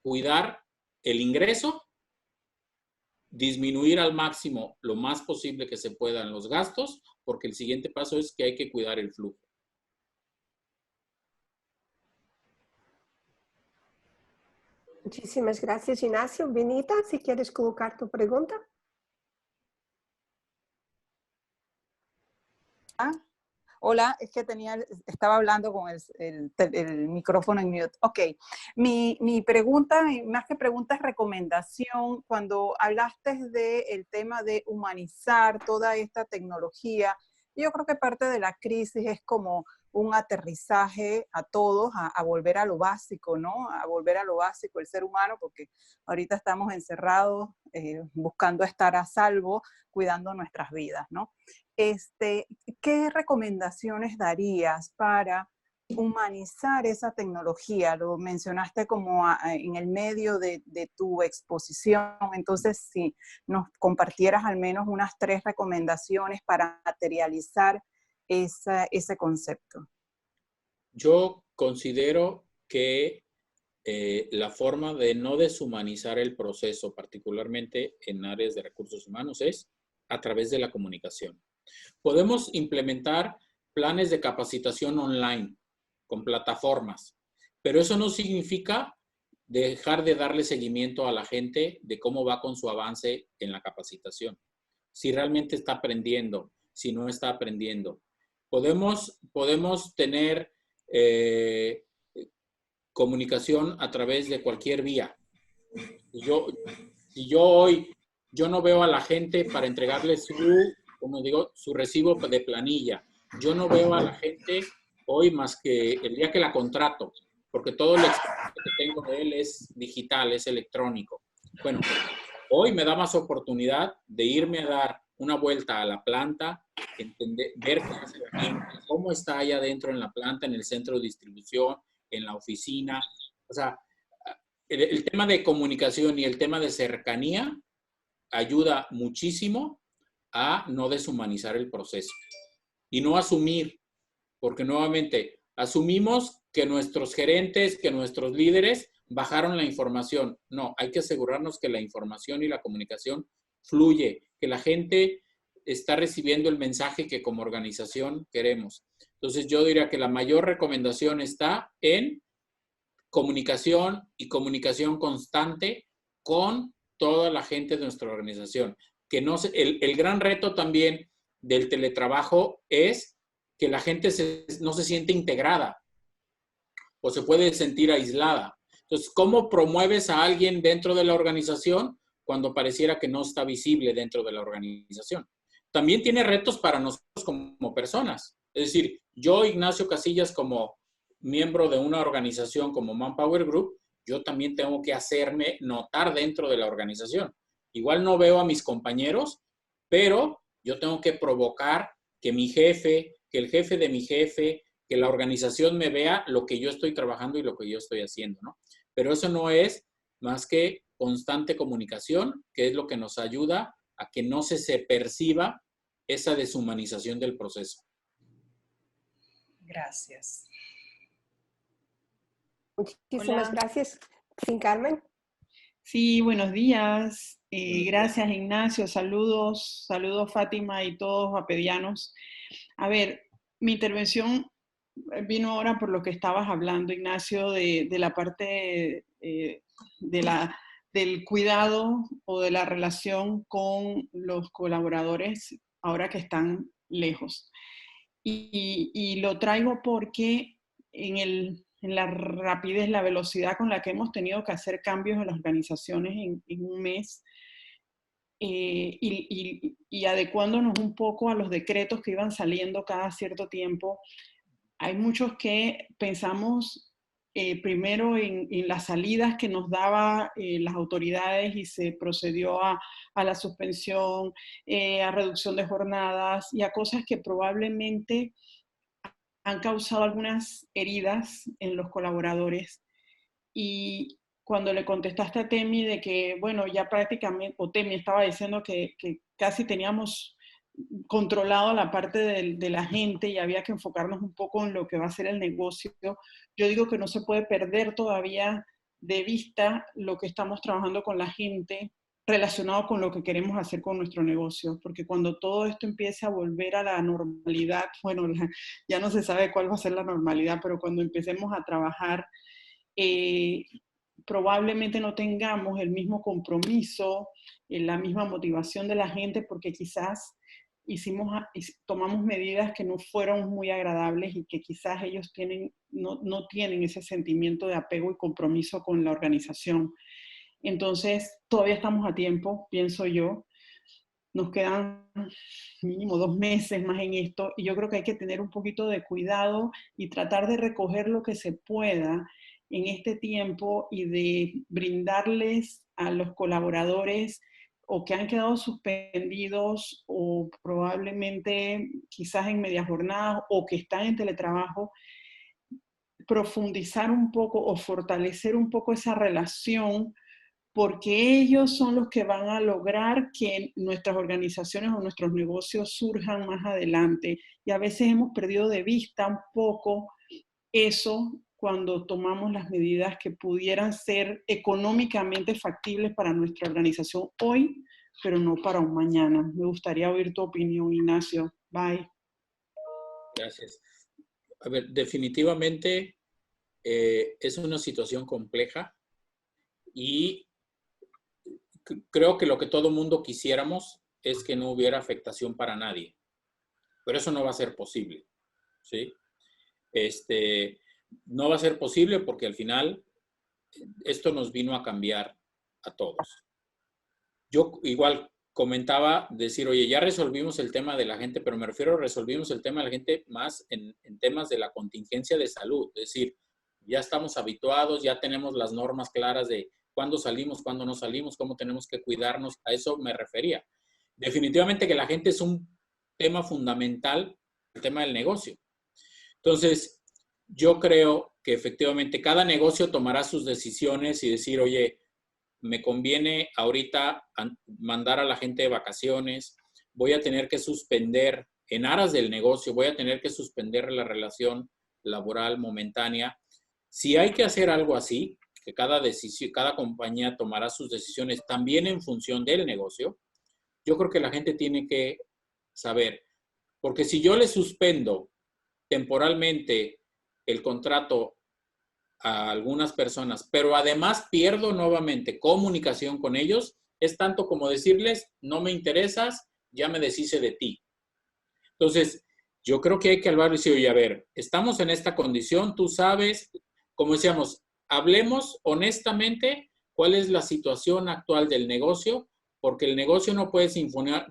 cuidar el ingreso, disminuir al máximo lo más posible que se puedan los gastos, porque el siguiente paso es que hay que cuidar el flujo. Muchísimas gracias, Ignacio. Benita, si quieres colocar tu pregunta. Hola, es que estaba hablando con el micrófono en mute. Ok, mi pregunta, más que pregunta, es recomendación. Cuando hablaste del tema de humanizar toda esta tecnología, yo creo que parte de la crisis es como un aterrizaje a todos, a volver a lo básico, ¿no? A volver a lo básico, el ser humano, porque ahorita estamos encerrados, buscando estar a salvo, cuidando nuestras vidas, ¿no? ¿Qué recomendaciones darías para humanizar esa tecnología? Lo mencionaste como en el medio de tu exposición, entonces si nos compartieras al menos unas 3 recomendaciones para materializar ese concepto. Yo considero que la forma de no deshumanizar el proceso, particularmente en áreas de recursos humanos, es a través de la comunicación. Podemos implementar planes de capacitación online con plataformas, pero eso no significa dejar de darle seguimiento a la gente de cómo va con su avance en la capacitación. Si realmente está aprendiendo, si no está aprendiendo. Podemos tener comunicación a través de cualquier vía. Si yo hoy no veo a la gente para entregarle su recibo de planilla. Yo no veo a la gente hoy más que el día que la contrato. porque todo el expediente que tengo de él es digital, es electrónico. Bueno, hoy me da más oportunidad de irme a dar una vuelta a la planta, entender, ver qué hace la gente, cómo está allá adentro en la planta, en el centro de distribución, en la oficina. O sea, el tema de comunicación y el tema de cercanía ayuda muchísimo a no deshumanizar el proceso y no asumir, porque nuevamente asumimos que nuestros gerentes, que nuestros líderes bajaron la información. No, hay que asegurarnos que la información y la comunicación fluye, que la gente está recibiendo el mensaje que como organización queremos. Entonces yo diría que la mayor recomendación está en comunicación y comunicación constante con toda la gente de nuestra organización. Que no se, el gran reto también del teletrabajo es que la gente no se siente integrada o se puede sentir aislada. Entonces, ¿cómo promueves a alguien dentro de la organización cuando pareciera que no está visible dentro de la organización? También tiene retos para nosotros como personas. Es decir, yo, Ignacio Casillas, como miembro de una organización como Manpower Group, yo también tengo que hacerme notar dentro de la organización. Igual no veo a mis compañeros, pero yo tengo que provocar que mi jefe, que el jefe de mi jefe, que la organización me vea lo que yo estoy trabajando y lo que yo estoy haciendo, ¿no? Pero eso no es más que constante comunicación, que es lo que nos ayuda a que no se perciba esa deshumanización del proceso. Gracias. Muchísimas Hola. gracias. Sí, Carmen. Sí, buenos días. Gracias, Ignacio. Saludos, saludos, Fátima y todos apedianos. A ver, mi intervención vino ahora por lo que estabas hablando, Ignacio, de la parte del cuidado o de la relación con los colaboradores ahora que están lejos. Y lo traigo porque en la rapidez, la velocidad con la que hemos tenido que hacer cambios en las organizaciones en un mes, y adecuándonos un poco a los decretos que iban saliendo cada cierto tiempo, hay muchos que pensamos primero en las salidas que nos daba las autoridades y se procedió a la suspensión, a reducción de jornadas y a cosas que probablemente han causado algunas heridas en los colaboradores. Y cuando le contestaste a Temi de que, bueno, ya prácticamente, o Temi estaba diciendo que casi teníamos controlado la parte de la gente y había que enfocarnos un poco en lo que va a ser el negocio, yo digo que no se puede perder todavía de vista lo que estamos trabajando con la gente relacionado con lo que queremos hacer con nuestro negocio, porque cuando todo esto empiece a volver a la normalidad, bueno, ya no se sabe cuál va a ser la normalidad, pero cuando empecemos a trabajar, probablemente no tengamos el mismo compromiso, la misma motivación de la gente, porque quizás tomamos medidas que no fueron muy agradables y que quizás ellos no tienen ese sentimiento de apego y compromiso con la organización. Entonces, todavía estamos a tiempo, pienso yo. Nos quedan mínimo 2 meses más en esto y yo creo que hay que tener un poquito de cuidado y tratar de recoger lo que se pueda en este tiempo y de brindarles a los colaboradores o que han quedado suspendidos o probablemente quizás en media jornada o que están en teletrabajo, profundizar un poco o fortalecer un poco esa relación, porque ellos son los que van a lograr que nuestras organizaciones o nuestros negocios surjan más adelante. Y a veces hemos perdido de vista un poco eso cuando tomamos las medidas que pudieran ser económicamente factibles para nuestra organización hoy, pero no para un mañana. Me gustaría oír tu opinión, Ignacio. Bye. Gracias. A ver, definitivamente es una situación compleja y creo que lo que todo mundo quisiéramos es que no hubiera afectación para nadie, pero eso no va a ser posible, ¿sí? No va a ser posible porque al final esto nos vino a cambiar a todos. Yo igual comentaba decir, oye, ya resolvimos el tema de la gente, pero me refiero a resolvimos el tema de la gente más en temas de la contingencia de salud, es decir, Ya estamos habituados, ya tenemos las normas claras de cuándo salimos, cuándo no salimos, cómo tenemos que cuidarnos. A eso me refería. Definitivamente que la gente es un tema fundamental, el tema del negocio. Entonces, yo creo que efectivamente cada negocio tomará sus decisiones y decir, oye, me conviene ahorita mandar a la gente de vacaciones, voy a tener que suspender, en aras del negocio, voy a tener que suspender la relación laboral momentánea. Si hay que hacer algo así, que cada compañía tomará sus decisiones también en función del negocio, yo creo que la gente tiene que saber, porque si yo le suspendo temporalmente el contrato a algunas personas, pero además pierdo nuevamente comunicación con ellos, es tanto como decirles, no me interesas, ya me deshice de ti. Entonces, yo creo que hay que hablar y decir, oye, a ver, estamos en esta condición, tú sabes, como decíamos, hablemos honestamente cuál es la situación actual del negocio, porque el negocio no puede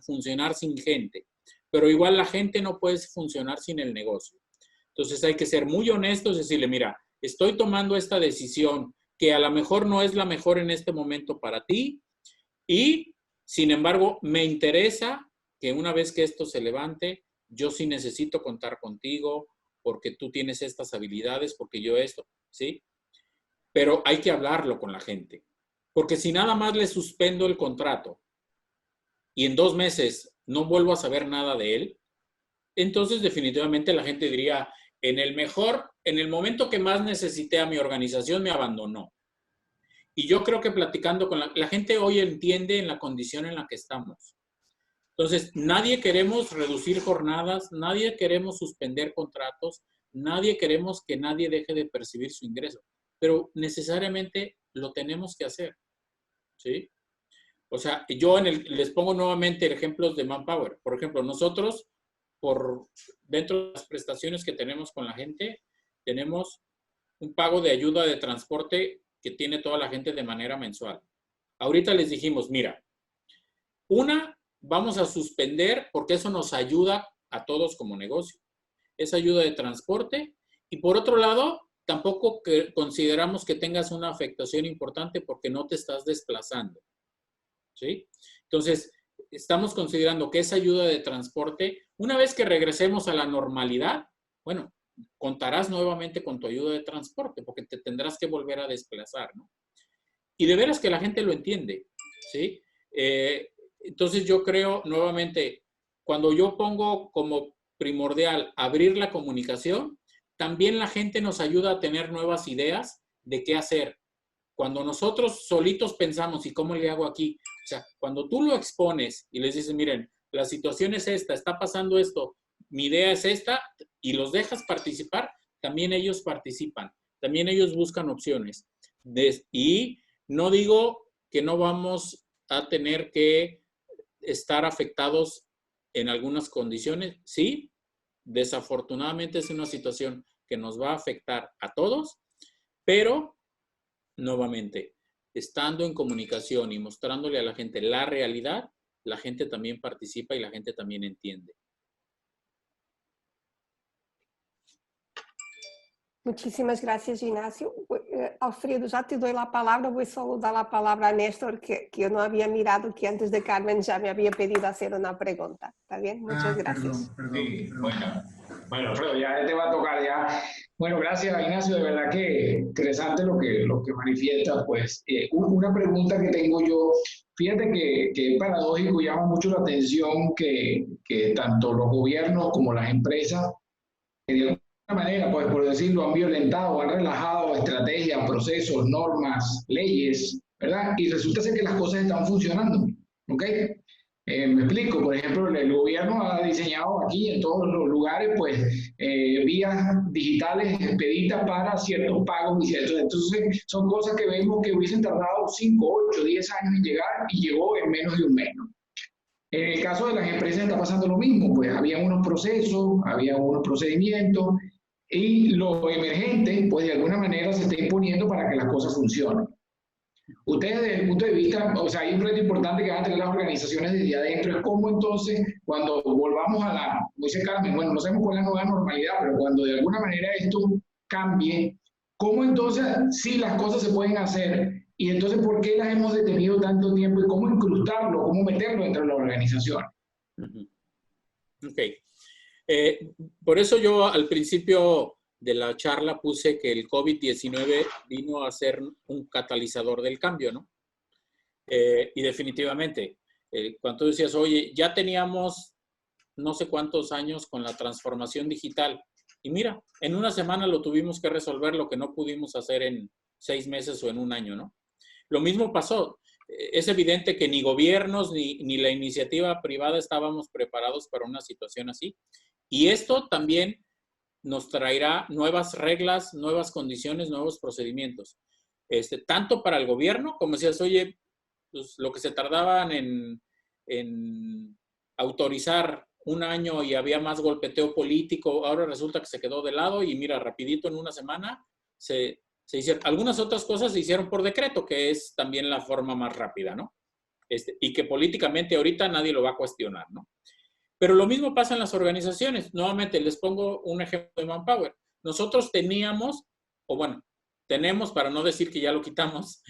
funcionar sin gente, pero igual la gente no puede funcionar sin el negocio. Entonces hay que ser muy honestos y decirle, mira, estoy tomando esta decisión que a lo mejor no es la mejor en este momento para ti y, sin embargo, me interesa que una vez que esto se levante, yo sí necesito contar contigo porque tú tienes estas habilidades, porque yo esto, ¿sí? Pero hay que hablarlo con la gente, porque si nada más le suspendo el contrato y en 2 meses no vuelvo a saber nada de él, entonces definitivamente la gente diría, en el momento que más necesité a mi organización, me abandonó. Y yo creo que platicando con la gente hoy entiende en la condición en la que estamos. Entonces, nadie queremos reducir jornadas, nadie queremos suspender contratos, nadie queremos que nadie deje de percibir su ingreso, pero necesariamente lo tenemos que hacer, ¿sí? O sea, yo les pongo nuevamente ejemplos de Manpower. Por ejemplo, nosotros, dentro de las prestaciones que tenemos con la gente, tenemos un pago de ayuda de transporte que tiene toda la gente de manera mensual. Ahorita les dijimos, mira, vamos a suspender porque eso nos ayuda a todos como negocio. Esa ayuda de transporte. Y por otro lado, tampoco consideramos que tengas una afectación importante porque no te estás desplazando, ¿sí? Entonces, estamos considerando que esa ayuda de transporte, una vez que regresemos a la normalidad, bueno, contarás nuevamente con tu ayuda de transporte porque te tendrás que volver a desplazar, ¿no? Y de veras que la gente lo entiende, ¿sí? Entonces yo creo, nuevamente, cuando yo pongo como primordial abrir la comunicación, también la gente nos ayuda a tener nuevas ideas de qué hacer. Cuando nosotros solitos pensamos, ¿y cómo le hago aquí? O sea, cuando tú lo expones y les dices, miren, la situación es esta, está pasando esto, mi idea es esta, y los dejas participar, también ellos participan, también ellos buscan opciones. Y no digo que no vamos a tener que estar afectados en algunas condiciones, sí, desafortunadamente es una situación que nos va a afectar a todos, pero nuevamente, estando en comunicación y mostrándole a la gente la realidad, la gente también participa y la gente también entiende. Muchísimas gracias, Ignacio. Alfredo, ya te doy la palabra. Voy solo a dar la palabra a Néstor, que yo no había mirado, que antes de Carmen ya me había pedido hacer una pregunta. ¿Está bien? Muchas gracias. Perdón. Sí, bueno, Alfredo, ya te va a tocar ya. Bueno, gracias, Ignacio. De verdad que interesante lo que manifiesta. Pues una pregunta que tengo yo. Fíjate que es paradójico, llama mucho la atención que tanto los gobiernos como las empresas, de alguna manera, pues por decirlo, han violentado, han relajado estrategias, procesos, normas, leyes, ¿verdad? Y resulta ser que las cosas están funcionando, ¿ok? Me explico, por ejemplo, el gobierno ha diseñado aquí en todos los lugares, pues, vías digitales expeditas para ciertos pagos y ciertos. Entonces, son cosas que vemos que hubiesen tardado 5, 8, 10 años en llegar y llegó en menos de un mes, ¿no? En el caso de las empresas está pasando lo mismo, pues había unos procesos, había unos procedimientos y lo emergente, pues de alguna manera se está imponiendo para que las cosas funcionen. Ustedes desde el punto de vista, o sea, hay un reto importante que van a tener las organizaciones desde adentro, es cómo entonces, cuando volvamos a como dice Carmen, bueno, no sabemos cuál es la nueva normalidad, pero cuando de alguna manera esto cambie, ¿cómo entonces sí las cosas se pueden hacer? Y entonces, ¿por qué las hemos detenido tanto tiempo? ¿Y cómo incrustarlo? ¿Cómo meterlo dentro de la organización? Ok. Por eso yo al principio de la charla puse que el COVID-19 vino a ser un catalizador del cambio, ¿no? Y definitivamente, cuando tú decías, oye, ya teníamos no sé cuántos años con la transformación digital, y mira, en una semana lo tuvimos que resolver lo que no pudimos hacer en 6 meses o en un año, ¿no? Lo mismo pasó. Es evidente que ni gobiernos ni la iniciativa privada estábamos preparados para una situación así. Y esto también nos traerá nuevas reglas, nuevas condiciones, nuevos procedimientos. Tanto para el gobierno, como decías, oye, pues lo que se tardaban en autorizar un año y había más golpeteo político, ahora resulta que se quedó de lado y mira, rapidito en una semana se hicieron. Algunas otras cosas se hicieron por decreto, que es también la forma más rápida, ¿no? Y que políticamente ahorita nadie lo va a cuestionar, ¿no? Pero lo mismo pasa en las organizaciones. Nuevamente, les pongo un ejemplo de Manpower. Nosotros teníamos, o bueno, tenemos, para no decir que ya lo quitamos,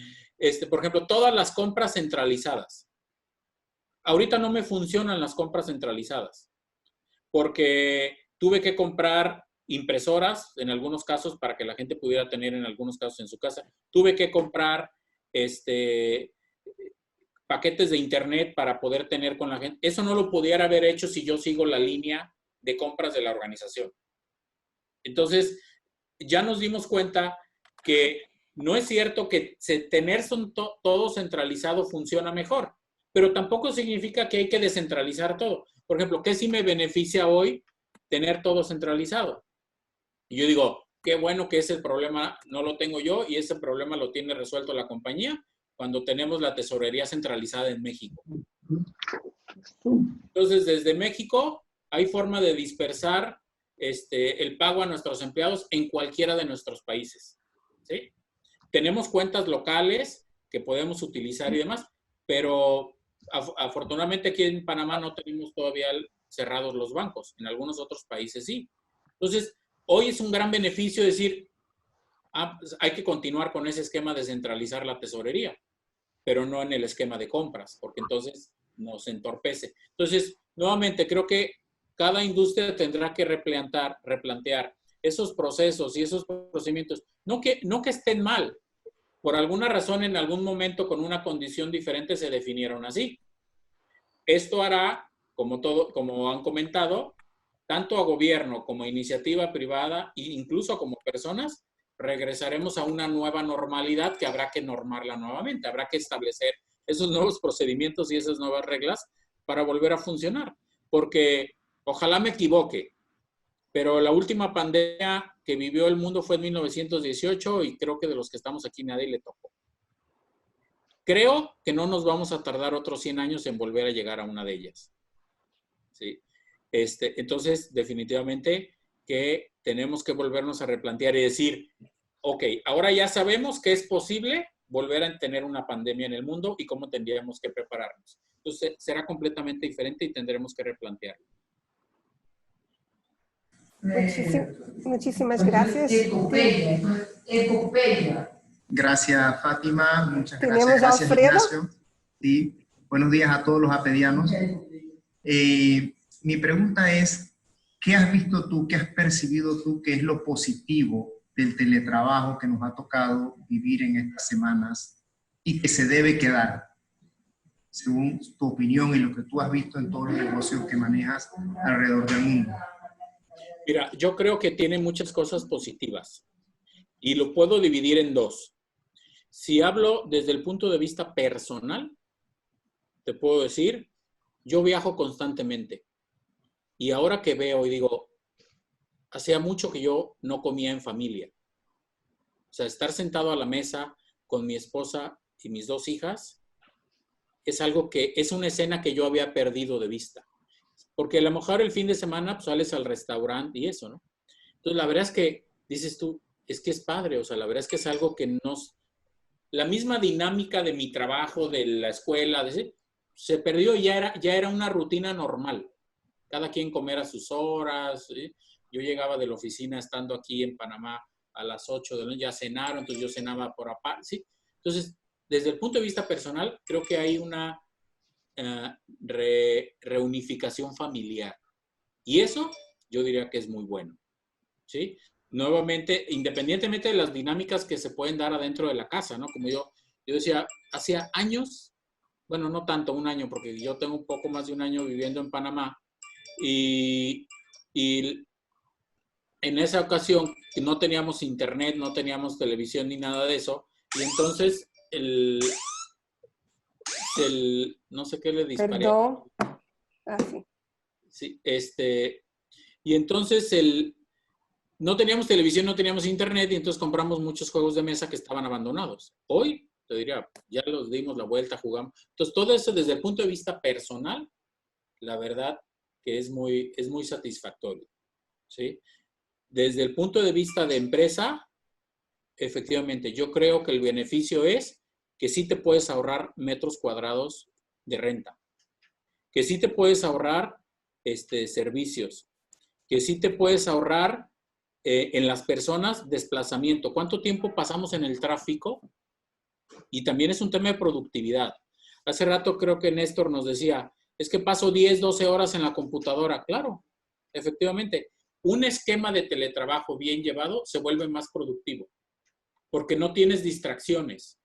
por ejemplo, todas las compras centralizadas. Ahorita no me funcionan las compras centralizadas porque tuve que comprar impresoras en algunos casos para que la gente pudiera tener en algunos casos en su casa. Tuve que comprar paquetes de internet para poder tener con la gente. Eso no lo pudiera haber hecho si yo sigo la línea de compras de la organización. Entonces, ya nos dimos cuenta que no es cierto que tener todo centralizado funciona mejor, pero tampoco significa que hay que descentralizar todo. Por ejemplo, ¿qué sí me beneficia hoy tener todo centralizado? Y yo digo, qué bueno que ese problema no lo tengo yo y ese problema lo tiene resuelto la compañía cuando tenemos la tesorería centralizada en México. Entonces, desde México hay forma de dispersar el pago a nuestros empleados en cualquiera de nuestros países, ¿sí? Tenemos cuentas locales que podemos utilizar y demás, pero afortunadamente aquí en Panamá no tenemos todavía cerrados los bancos. En algunos otros países sí. Entonces, hoy es un gran beneficio decir, pues hay que continuar con ese esquema de centralizar la tesorería, pero no en el esquema de compras, porque entonces nos entorpece. Entonces, nuevamente, creo que cada industria tendrá que replantear esos procesos y esos procedimientos. No que estén mal. Por alguna razón, en algún momento, con una condición diferente, se definieron así. Esto hará, como han comentado, tanto a gobierno como a iniciativa privada e incluso como personas, regresaremos a una nueva normalidad que habrá que normarla nuevamente. Habrá que establecer esos nuevos procedimientos y esas nuevas reglas para volver a funcionar. Porque ojalá me equivoque, pero la última pandemia que vivió el mundo fue en 1918 y creo que de los que estamos aquí nadie le tocó. Creo que no nos vamos a tardar otros 100 años en volver a llegar a una de ellas. ¿Sí? Entonces, definitivamente que tenemos que volvernos a replantear y decir, ok, ahora ya sabemos que es posible volver a tener una pandemia en el mundo y cómo tendríamos que prepararnos. Entonces, será completamente diferente y tendremos que replantearlo. Muchísimas gracias. Gracias, Fátima. Muchas gracias. ¿Tenemos a Gracias, Alfredo? Ignacio. Sí. Buenos días a todos los apedianos. Mi pregunta es, ¿qué has visto tú, qué has percibido tú que es lo positivo del teletrabajo que nos ha tocado vivir en estas semanas y que se debe quedar, según tu opinión y lo que tú has visto en todos los negocios que manejas alrededor del mundo? Mira, yo creo que tiene muchas cosas positivas y lo puedo dividir en dos. Si hablo desde el punto de vista personal, te puedo decir, yo viajo constantemente y ahora que veo y digo, hacía mucho que yo no comía en familia. O sea, estar sentado a la mesa con mi esposa y mis 2 hijas es algo que es una escena que yo había perdido de vista. Porque a lo mejor el fin de semana pues, sales al restaurante y eso, ¿no? Entonces, la verdad es que, dices tú, es que es padre. O sea, la verdad es que es algo que la misma dinámica de mi trabajo, de la escuela, se perdió y ya era una rutina normal. Cada quien comer a sus horas. ¿Sí? Yo llegaba de la oficina estando aquí en Panamá a las 8 de la noche, ya cenaron, entonces yo cenaba por aparte, ¿sí? Entonces, desde el punto de vista personal, creo que hay una reunificación familiar. Y eso yo diría que es muy bueno, ¿sí? Nuevamente, independientemente de las dinámicas que se pueden dar adentro de la casa, ¿no? Como yo decía, hacía años, bueno, no tanto, un año, porque yo tengo un poco más de un año viviendo en Panamá, y en esa ocasión no teníamos internet, no teníamos televisión ni nada de eso, y entonces no sé qué le disparé. Perdón. Así. Sí, y entonces no teníamos televisión, no teníamos internet, y entonces compramos muchos juegos de mesa que estaban abandonados. Hoy, te diría, ya los dimos la vuelta, jugamos. Entonces, todo eso desde el punto de vista personal, la verdad que es muy satisfactorio, ¿sí? Desde el punto de vista de empresa, efectivamente, yo creo que el beneficio es que sí te puedes ahorrar metros cuadrados de renta, que sí te puedes ahorrar servicios, que sí te puedes ahorrar en las personas desplazamiento. ¿Cuánto tiempo pasamos en el tráfico? Y también es un tema de productividad. Hace rato creo que Néstor nos decía, es que paso 10, 12 horas en la computadora. Claro, efectivamente. Un esquema de teletrabajo bien llevado se vuelve más productivo, porque no tienes distracciones.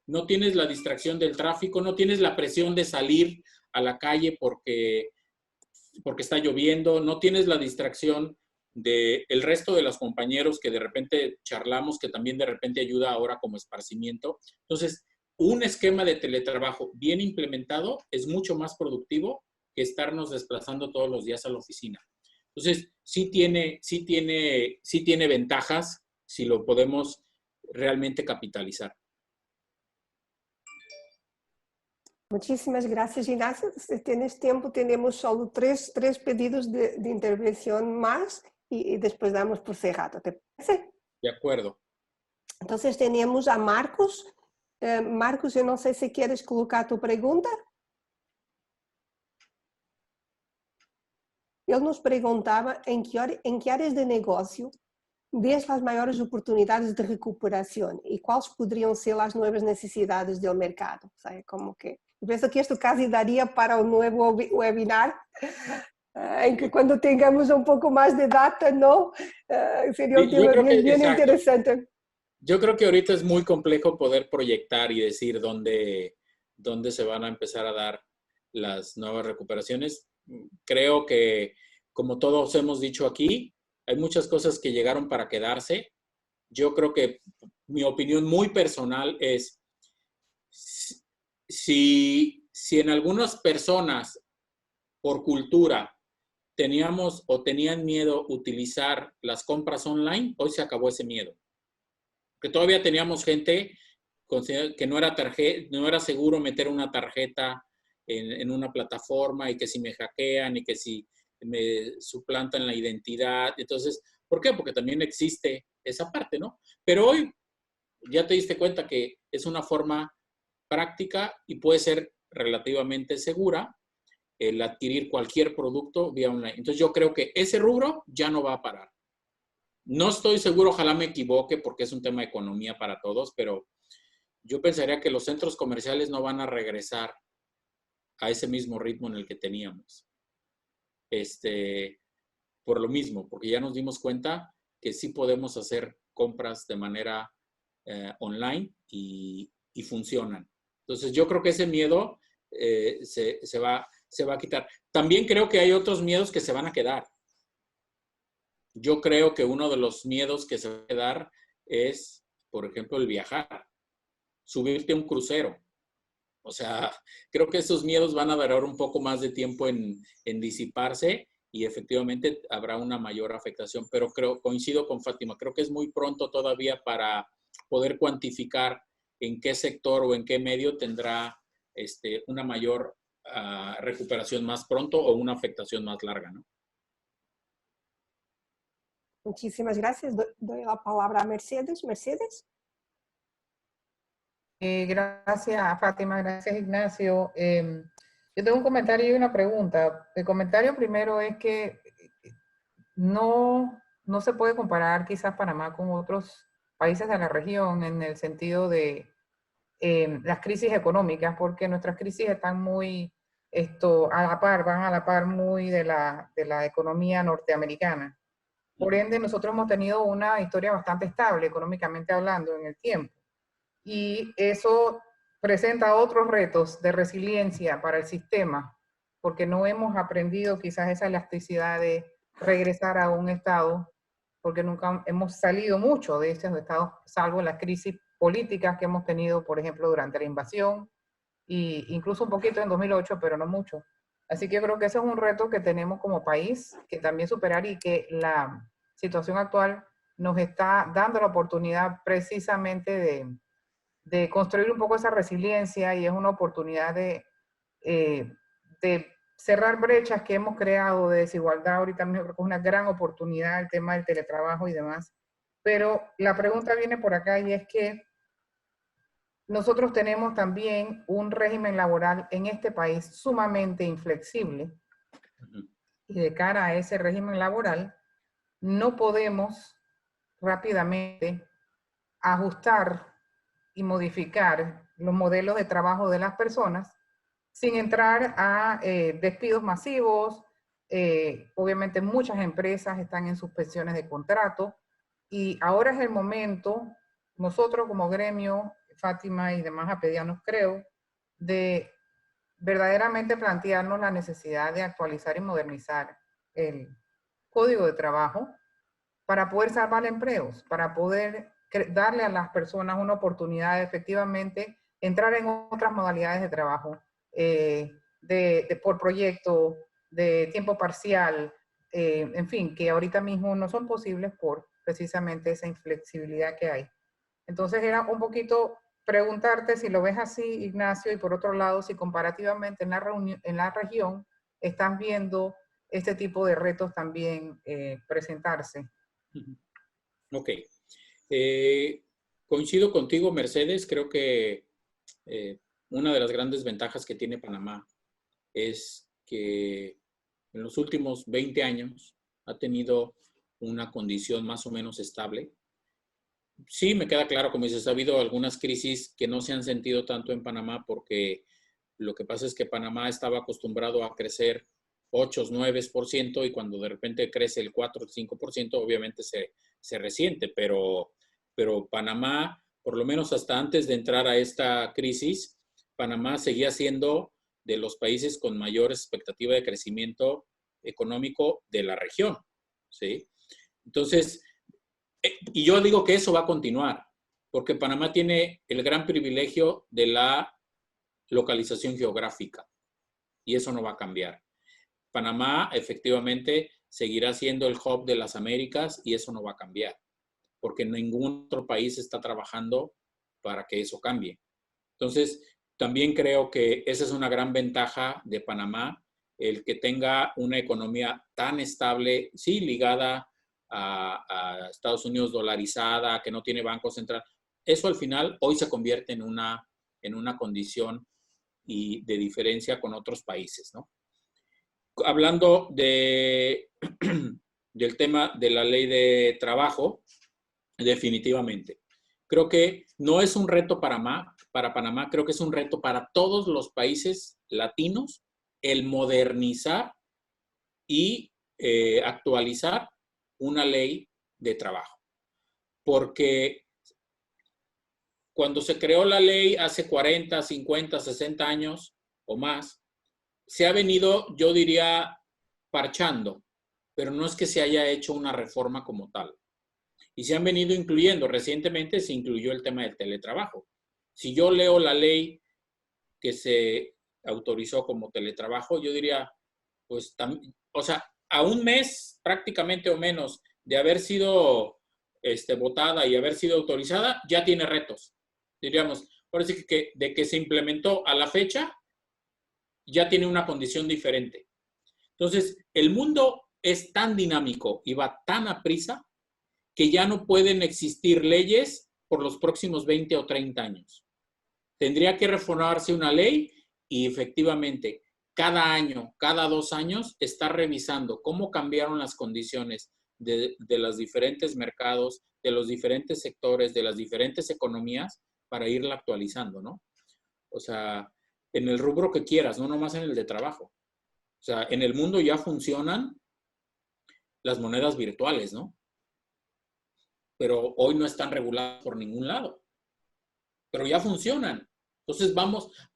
No tienes la distracción del tráfico, no tienes la presión de salir a la calle porque está lloviendo, no tienes la distracción del resto de los compañeros que de repente charlamos, que también de repente ayuda ahora como esparcimiento. Entonces, un esquema de teletrabajo bien implementado es mucho más productivo que estarnos desplazando todos los días a la oficina. Entonces, sí tiene ventajas si lo podemos realmente capitalizar. Muchísimas gracias, Ignacio. Si tienes tiempo, tenemos solo tres pedidos de intervención más y después damos por cerrado. ¿Te parece? De acuerdo. Entonces tenemos a Marcos. Marcos, yo no sé si quieres colocar tu pregunta. Él nos preguntaba en qué áreas de negocio ves las mayores oportunidades de recuperación y cuáles podrían ser las nuevas necesidades del mercado. O sea, como que yo pienso que esto casi daría para un nuevo webinar, en que cuando tengamos un poco más de data, ¿no? Sería un tema bien interesante. Yo creo que ahorita es muy complejo poder proyectar y decir dónde se van a empezar a dar las nuevas recuperaciones. Creo que, como todos hemos dicho aquí, hay muchas cosas que llegaron para quedarse. Yo creo que mi opinión muy personal es, si en algunas personas por cultura tenían miedo a utilizar las compras online, hoy se acabó ese miedo. Que todavía teníamos gente que no era seguro meter una tarjeta en una plataforma, y que si me hackean y que si me suplantan la identidad. Entonces, ¿por qué? Porque también existe esa parte, ¿no? Pero hoy ya te diste cuenta que es una forma práctica y puede ser relativamente segura el adquirir cualquier producto vía online. Entonces, yo creo que ese rubro ya no va a parar. No estoy seguro, ojalá me equivoque, porque es un tema de economía para todos, pero yo pensaría que los centros comerciales no van a regresar a ese mismo ritmo en el que teníamos. Por lo mismo, porque ya nos dimos cuenta que sí podemos hacer compras de manera online y funcionan. Entonces, yo creo que ese miedo se va a quitar. También creo que hay otros miedos que se van a quedar. Yo creo que uno de los miedos que se va a quedar es, por ejemplo, el viajar, subirte a un crucero. O sea, creo que esos miedos van a durar un poco más de tiempo en disiparse, y efectivamente habrá una mayor afectación. Pero coincido con Fátima, creo que es muy pronto todavía para poder cuantificar en qué sector o en qué medio tendrá una mayor recuperación más pronto o una afectación más larga, ¿no? Muchísimas gracias. Doy la palabra a Mercedes. Mercedes. Gracias, Fátima. Gracias, Ignacio. Yo tengo un comentario y una pregunta. El comentario primero es que no no se puede comparar quizás Panamá con otros países de la región en el sentido de las crisis económicas, porque nuestras crisis están muy a la par, van a la par muy de la economía norteamericana. Por ende, nosotros hemos tenido una historia bastante estable económicamente hablando en el tiempo. Y eso presenta otros retos de resiliencia para el sistema, porque no hemos aprendido quizás esa elasticidad de regresar a un estado, porque nunca hemos salido mucho de esos estados, salvo las crisis políticas que hemos tenido, por ejemplo, durante la invasión, e incluso un poquito en 2008, pero no mucho. Así que yo creo que ese es un reto que tenemos como país, que también superar, y que la situación actual nos está dando la oportunidad precisamente de construir un poco esa resiliencia, y es una oportunidad de cerrar brechas que hemos creado de desigualdad. Ahorita mismo creo que es una gran oportunidad el tema del teletrabajo y demás. Pero la pregunta viene por acá, y es que nosotros tenemos también un régimen laboral en este país sumamente inflexible. Y de cara a ese régimen laboral, no podemos rápidamente ajustar y modificar los modelos de trabajo de las personas sin entrar a despidos masivos. Obviamente muchas empresas están en suspensiones de contrato, y ahora es el momento, nosotros como gremio, Fátima y demás apedianos, creo, de verdaderamente plantearnos la necesidad de actualizar y modernizar el código de trabajo para poder salvar empleos, para poder darle a las personas una oportunidad de efectivamente entrar en otras modalidades de trabajo, por proyecto, de tiempo parcial, en fin, que ahorita mismo no son posibles por precisamente esa inflexibilidad que hay. Entonces era un poquito preguntarte si lo ves así, Ignacio, y por otro lado, si comparativamente en la región están viendo este tipo de retos también presentarse. Ok. Coincido contigo, Mercedes. Creo que una de las grandes ventajas que tiene Panamá es que en los últimos 20 años ha tenido una condición más o menos estable. Sí, me queda claro, como dices, ha habido algunas crisis que no se han sentido tanto en Panamá, porque lo que pasa es que Panamá estaba acostumbrado a crecer 8, 9%, y cuando de repente crece el 4, el 5%, obviamente se resiente, pero Panamá, por lo menos hasta antes de entrar a esta crisis, Panamá seguía siendo de los países con mayor expectativa de crecimiento económico de la región, ¿sí? Entonces, y yo digo que eso va a continuar, porque Panamá tiene el gran privilegio de la localización geográfica, y eso no va a cambiar. Panamá efectivamente seguirá siendo el hub de las Américas, y eso no va a cambiar, porque ningún otro país está trabajando para que eso cambie. Entonces, también creo que esa es una gran ventaja de Panamá, el que tenga una economía tan estable, sí, ligada a Estados Unidos, dolarizada, que no tiene banco central. Eso al final hoy se convierte en una condición y de diferencia con otros países, ¿no? Hablando del tema de la ley de trabajo, definitivamente. Creo que no es un reto para Panamá, creo que es un reto para todos los países latinos el modernizar y actualizar una ley de trabajo. Porque cuando se creó la ley hace 40, 50, 60 años o más, se ha venido, yo diría, parchando, pero no es que se haya hecho una reforma como tal. Y se han venido incluyendo. Recientemente se incluyó el tema del teletrabajo. Si yo leo la ley que se autorizó como teletrabajo, yo diría, pues, o sea, a un mes prácticamente o menos de haber sido votada y haber sido autorizada, ya tiene retos. Diríamos, parece que de que se implementó a la fecha, ya tiene una condición diferente. Entonces, el mundo es tan dinámico y va tan a prisa que ya no pueden existir leyes por los próximos 20 o 30 años. Tendría que reformarse una ley y efectivamente cada año, cada 2 años, estar revisando cómo cambiaron las condiciones de los diferentes mercados, de los diferentes sectores, de las diferentes economías para irla actualizando, ¿no? O sea, en el rubro que quieras, no nomás en el de trabajo. O sea, en el mundo ya funcionan las monedas virtuales, ¿no? Pero hoy no están reguladas por ningún lado. Pero ya funcionan. Entonces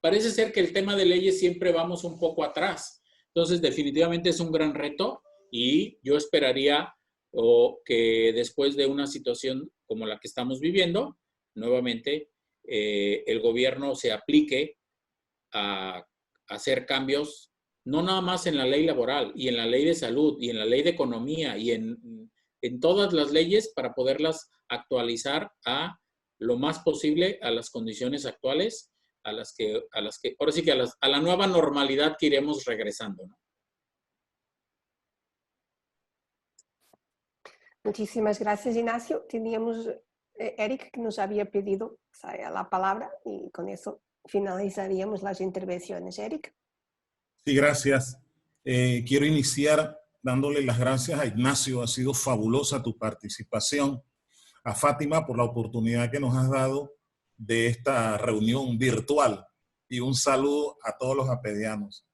parece ser que el tema de leyes siempre vamos un poco atrás. Entonces, definitivamente es un gran reto y yo esperaría que después de una situación como la que estamos viviendo, nuevamente el gobierno se aplique a hacer cambios, no nada más en la ley laboral y en la ley de salud y en la ley de economía y en todas las leyes para poderlas actualizar a lo más posible a las condiciones actuales, a las que ahora sí que a la nueva normalidad que iremos regresando, ¿no? Muchísimas gracias, Ignacio. Teníamos Eric, que nos había pedido la palabra, y con eso finalizaríamos las intervenciones. Eric. Sí, gracias. Quiero iniciar dándole las gracias a Ignacio. Ha sido fabulosa tu participación. A Fátima por la oportunidad que nos has dado de esta reunión virtual. Y un saludo a todos los apedianos.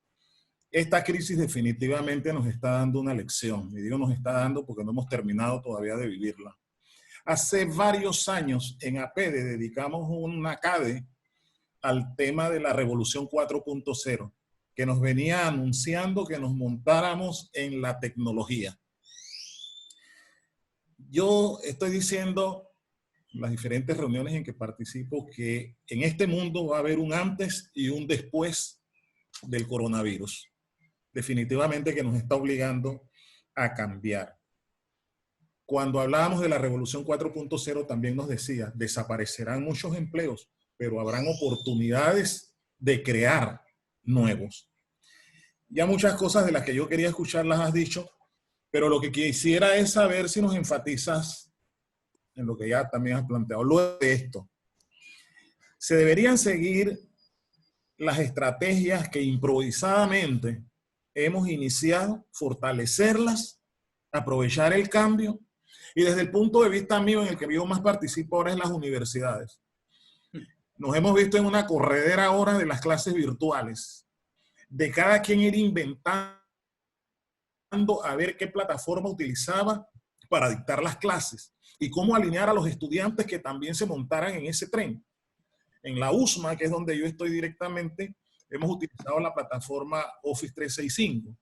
Esta crisis definitivamente nos está dando una lección. Y digo nos está dando porque no hemos terminado todavía de vivirla. Hace varios años en APEDE dedicamos una CADE al tema de la Revolución 4.0, que nos venía anunciando que nos montáramos en la tecnología. Yo estoy diciendo en las diferentes reuniones en que participo que en este mundo va a haber un antes y un después del coronavirus. Definitivamente que nos está obligando a cambiar. Cuando hablábamos de la Revolución 4.0 también nos decía, desaparecerán muchos empleos, pero habrán oportunidades de crear nuevos. Ya muchas cosas de las que yo quería escuchar las has dicho, pero lo que quisiera es saber si nos enfatizas en lo que ya también has planteado. Luego de esto, ¿se deberían seguir las estrategias que improvisadamente hemos iniciado, fortalecerlas, aprovechar el cambio? Y desde el punto de vista mío, en el que yo más participo ahora, es las universidades. Nos hemos visto en una corredera ahora de las clases virtuales, de cada quien ir inventando a ver qué plataforma utilizaba para dictar las clases y cómo alinear a los estudiantes que también se montaran en ese tren. En la USMA, que es donde yo estoy directamente, hemos utilizado la plataforma Office 365.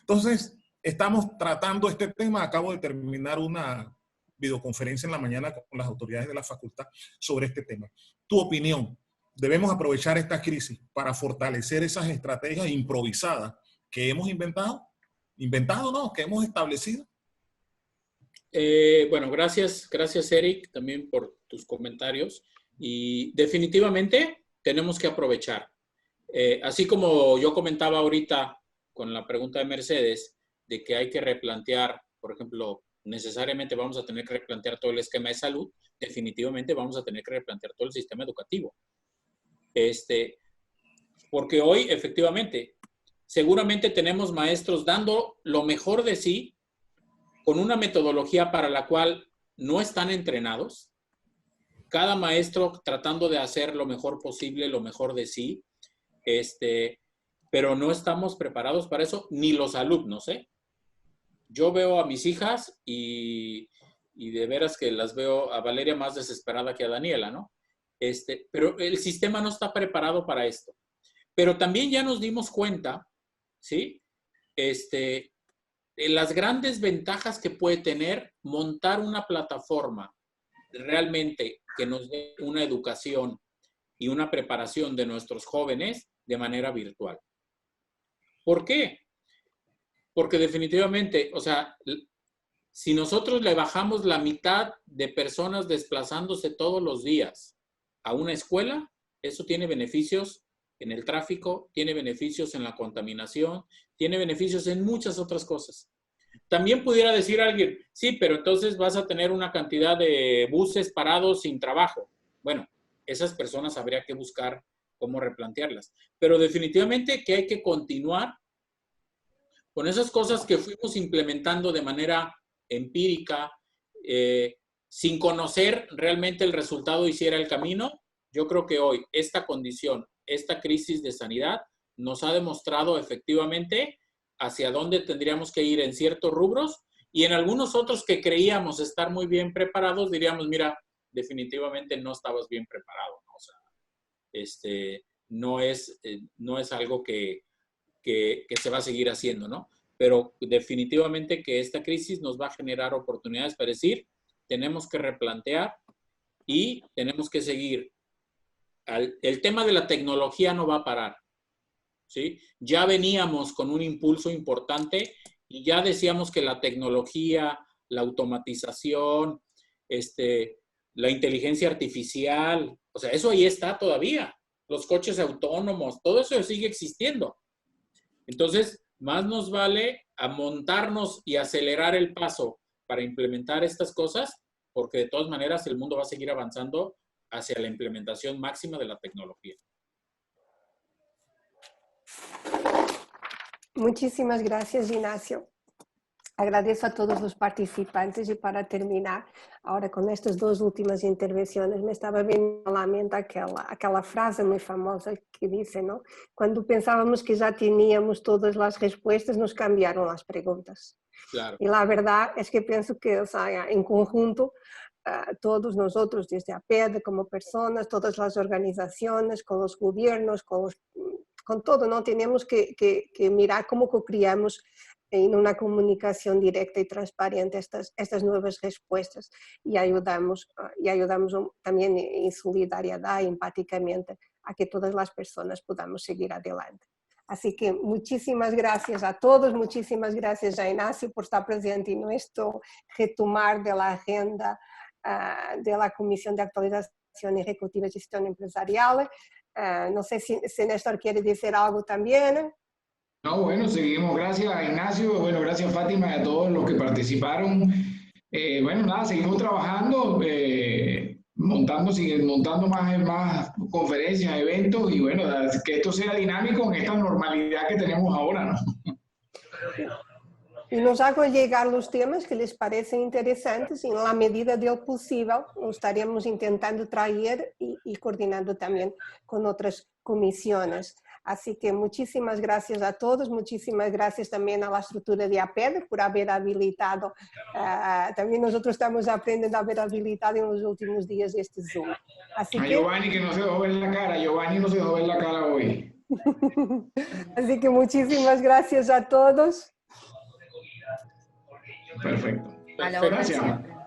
Entonces, estamos tratando este tema. Acabo de terminar una videoconferencia en la mañana con las autoridades de la facultad sobre este tema. Tu opinión, ¿debemos aprovechar esta crisis para fortalecer esas estrategias improvisadas que hemos inventado? ¿Inventado no? ¿Que hemos establecido? Bueno, gracias Eric también por tus comentarios. Y definitivamente tenemos que aprovechar. Así como yo comentaba ahorita con la pregunta de Mercedes, de que hay que replantear, por ejemplo, necesariamente vamos a tener que replantear todo el esquema de salud, definitivamente vamos a tener que replantear todo el sistema educativo. Porque hoy, efectivamente, seguramente tenemos maestros dando lo mejor de sí con una metodología para la cual no están entrenados. Cada maestro tratando de hacer lo mejor posible, lo mejor de sí, pero no estamos preparados para eso, ni los alumnos, ¿eh? Yo veo a mis hijas y de veras que las veo a Valeria más desesperada que a Daniela, ¿no? Pero el sistema no está preparado para esto. Pero también ya nos dimos cuenta, ¿sí? De las grandes ventajas que puede tener montar una plataforma realmente que nos dé una educación y una preparación de nuestros jóvenes de manera virtual. ¿Por qué? Porque definitivamente, o sea, si nosotros le bajamos la mitad de personas desplazándose todos los días a una escuela, eso tiene beneficios en el tráfico, tiene beneficios en la contaminación, tiene beneficios en muchas otras cosas. También pudiera decir alguien, sí, pero entonces vas a tener una cantidad de buses parados sin trabajo. Bueno, esas personas habría que buscar cómo replantearlas. Pero definitivamente que hay que continuar con esas cosas que fuimos implementando de manera empírica, sin conocer realmente el resultado hiciera el camino. Yo creo que hoy esta condición, esta crisis de sanidad, nos ha demostrado efectivamente hacia dónde tendríamos que ir en ciertos rubros, y en algunos otros que creíamos estar muy bien preparados, diríamos, mira, definitivamente no estabas bien preparado, ¿no? O sea, no es algo que se va a seguir haciendo, ¿no? Pero definitivamente que esta crisis nos va a generar oportunidades para decir, tenemos que replantear y tenemos que seguir. El tema de la tecnología no va a parar, ¿sí? Ya veníamos con un impulso importante y ya decíamos que la tecnología, la automatización, la inteligencia artificial, o sea, eso ahí está todavía. Los coches autónomos, todo eso sigue existiendo. Entonces, más nos vale a montarnos y acelerar el paso para implementar estas cosas, porque de todas maneras el mundo va a seguir avanzando hacia la implementación máxima de la tecnología. Muchísimas gracias, Ignacio. Agradezco a todos los participantes y para terminar, ahora con estas dos últimas intervenciones, me estaba viendo a la mente aquela frase muy famosa que dice, ¿no? Cuando pensábamos que ya teníamos todas las respuestas, nos cambiaron las preguntas. Claro. Y la verdad es que pienso que, o sea, en conjunto, todos nosotros, desde APED, como personas, todas las organizaciones, con los gobiernos, con todo, ¿no? Tenemos que mirar cómo co-creamos en una comunicación directa y transparente estas nuevas respuestas y ayudamos también en solidaridad, empáticamente, a que todas las personas podamos seguir adelante. Así que muchísimas gracias a todos, muchísimas gracias a Ignacio por estar presente en nuestro retomar de la agenda de la Comisión de Actualización Ejecutiva y Gestión Empresarial. No sé si Néstor quiere decir algo también. No, bueno, seguimos. Gracias, Ignacio. Bueno, gracias, Fátima, y a todos los que participaron. Bueno, nada, seguimos trabajando, montando más conferencias, eventos, y bueno, que esto sea dinámico en esta normalidad que tenemos ahora, ¿no? Y nos hagan llegar los temas que les parecen interesantes y en la medida de lo posible lo estaremos intentando traer y coordinando también con otras comisiones. Así que muchísimas gracias a todos, muchísimas gracias también a la estructura de APED por haber habilitado, también nosotros estamos aprendiendo a haber habilitado en los últimos días este Zoom. Así que, Giovanni, que no se dejó ver la cara, Giovanni no se dejó ver la cara hoy. Así que muchísimas gracias a todos. Perfecto. A la orden Gracias. siempre.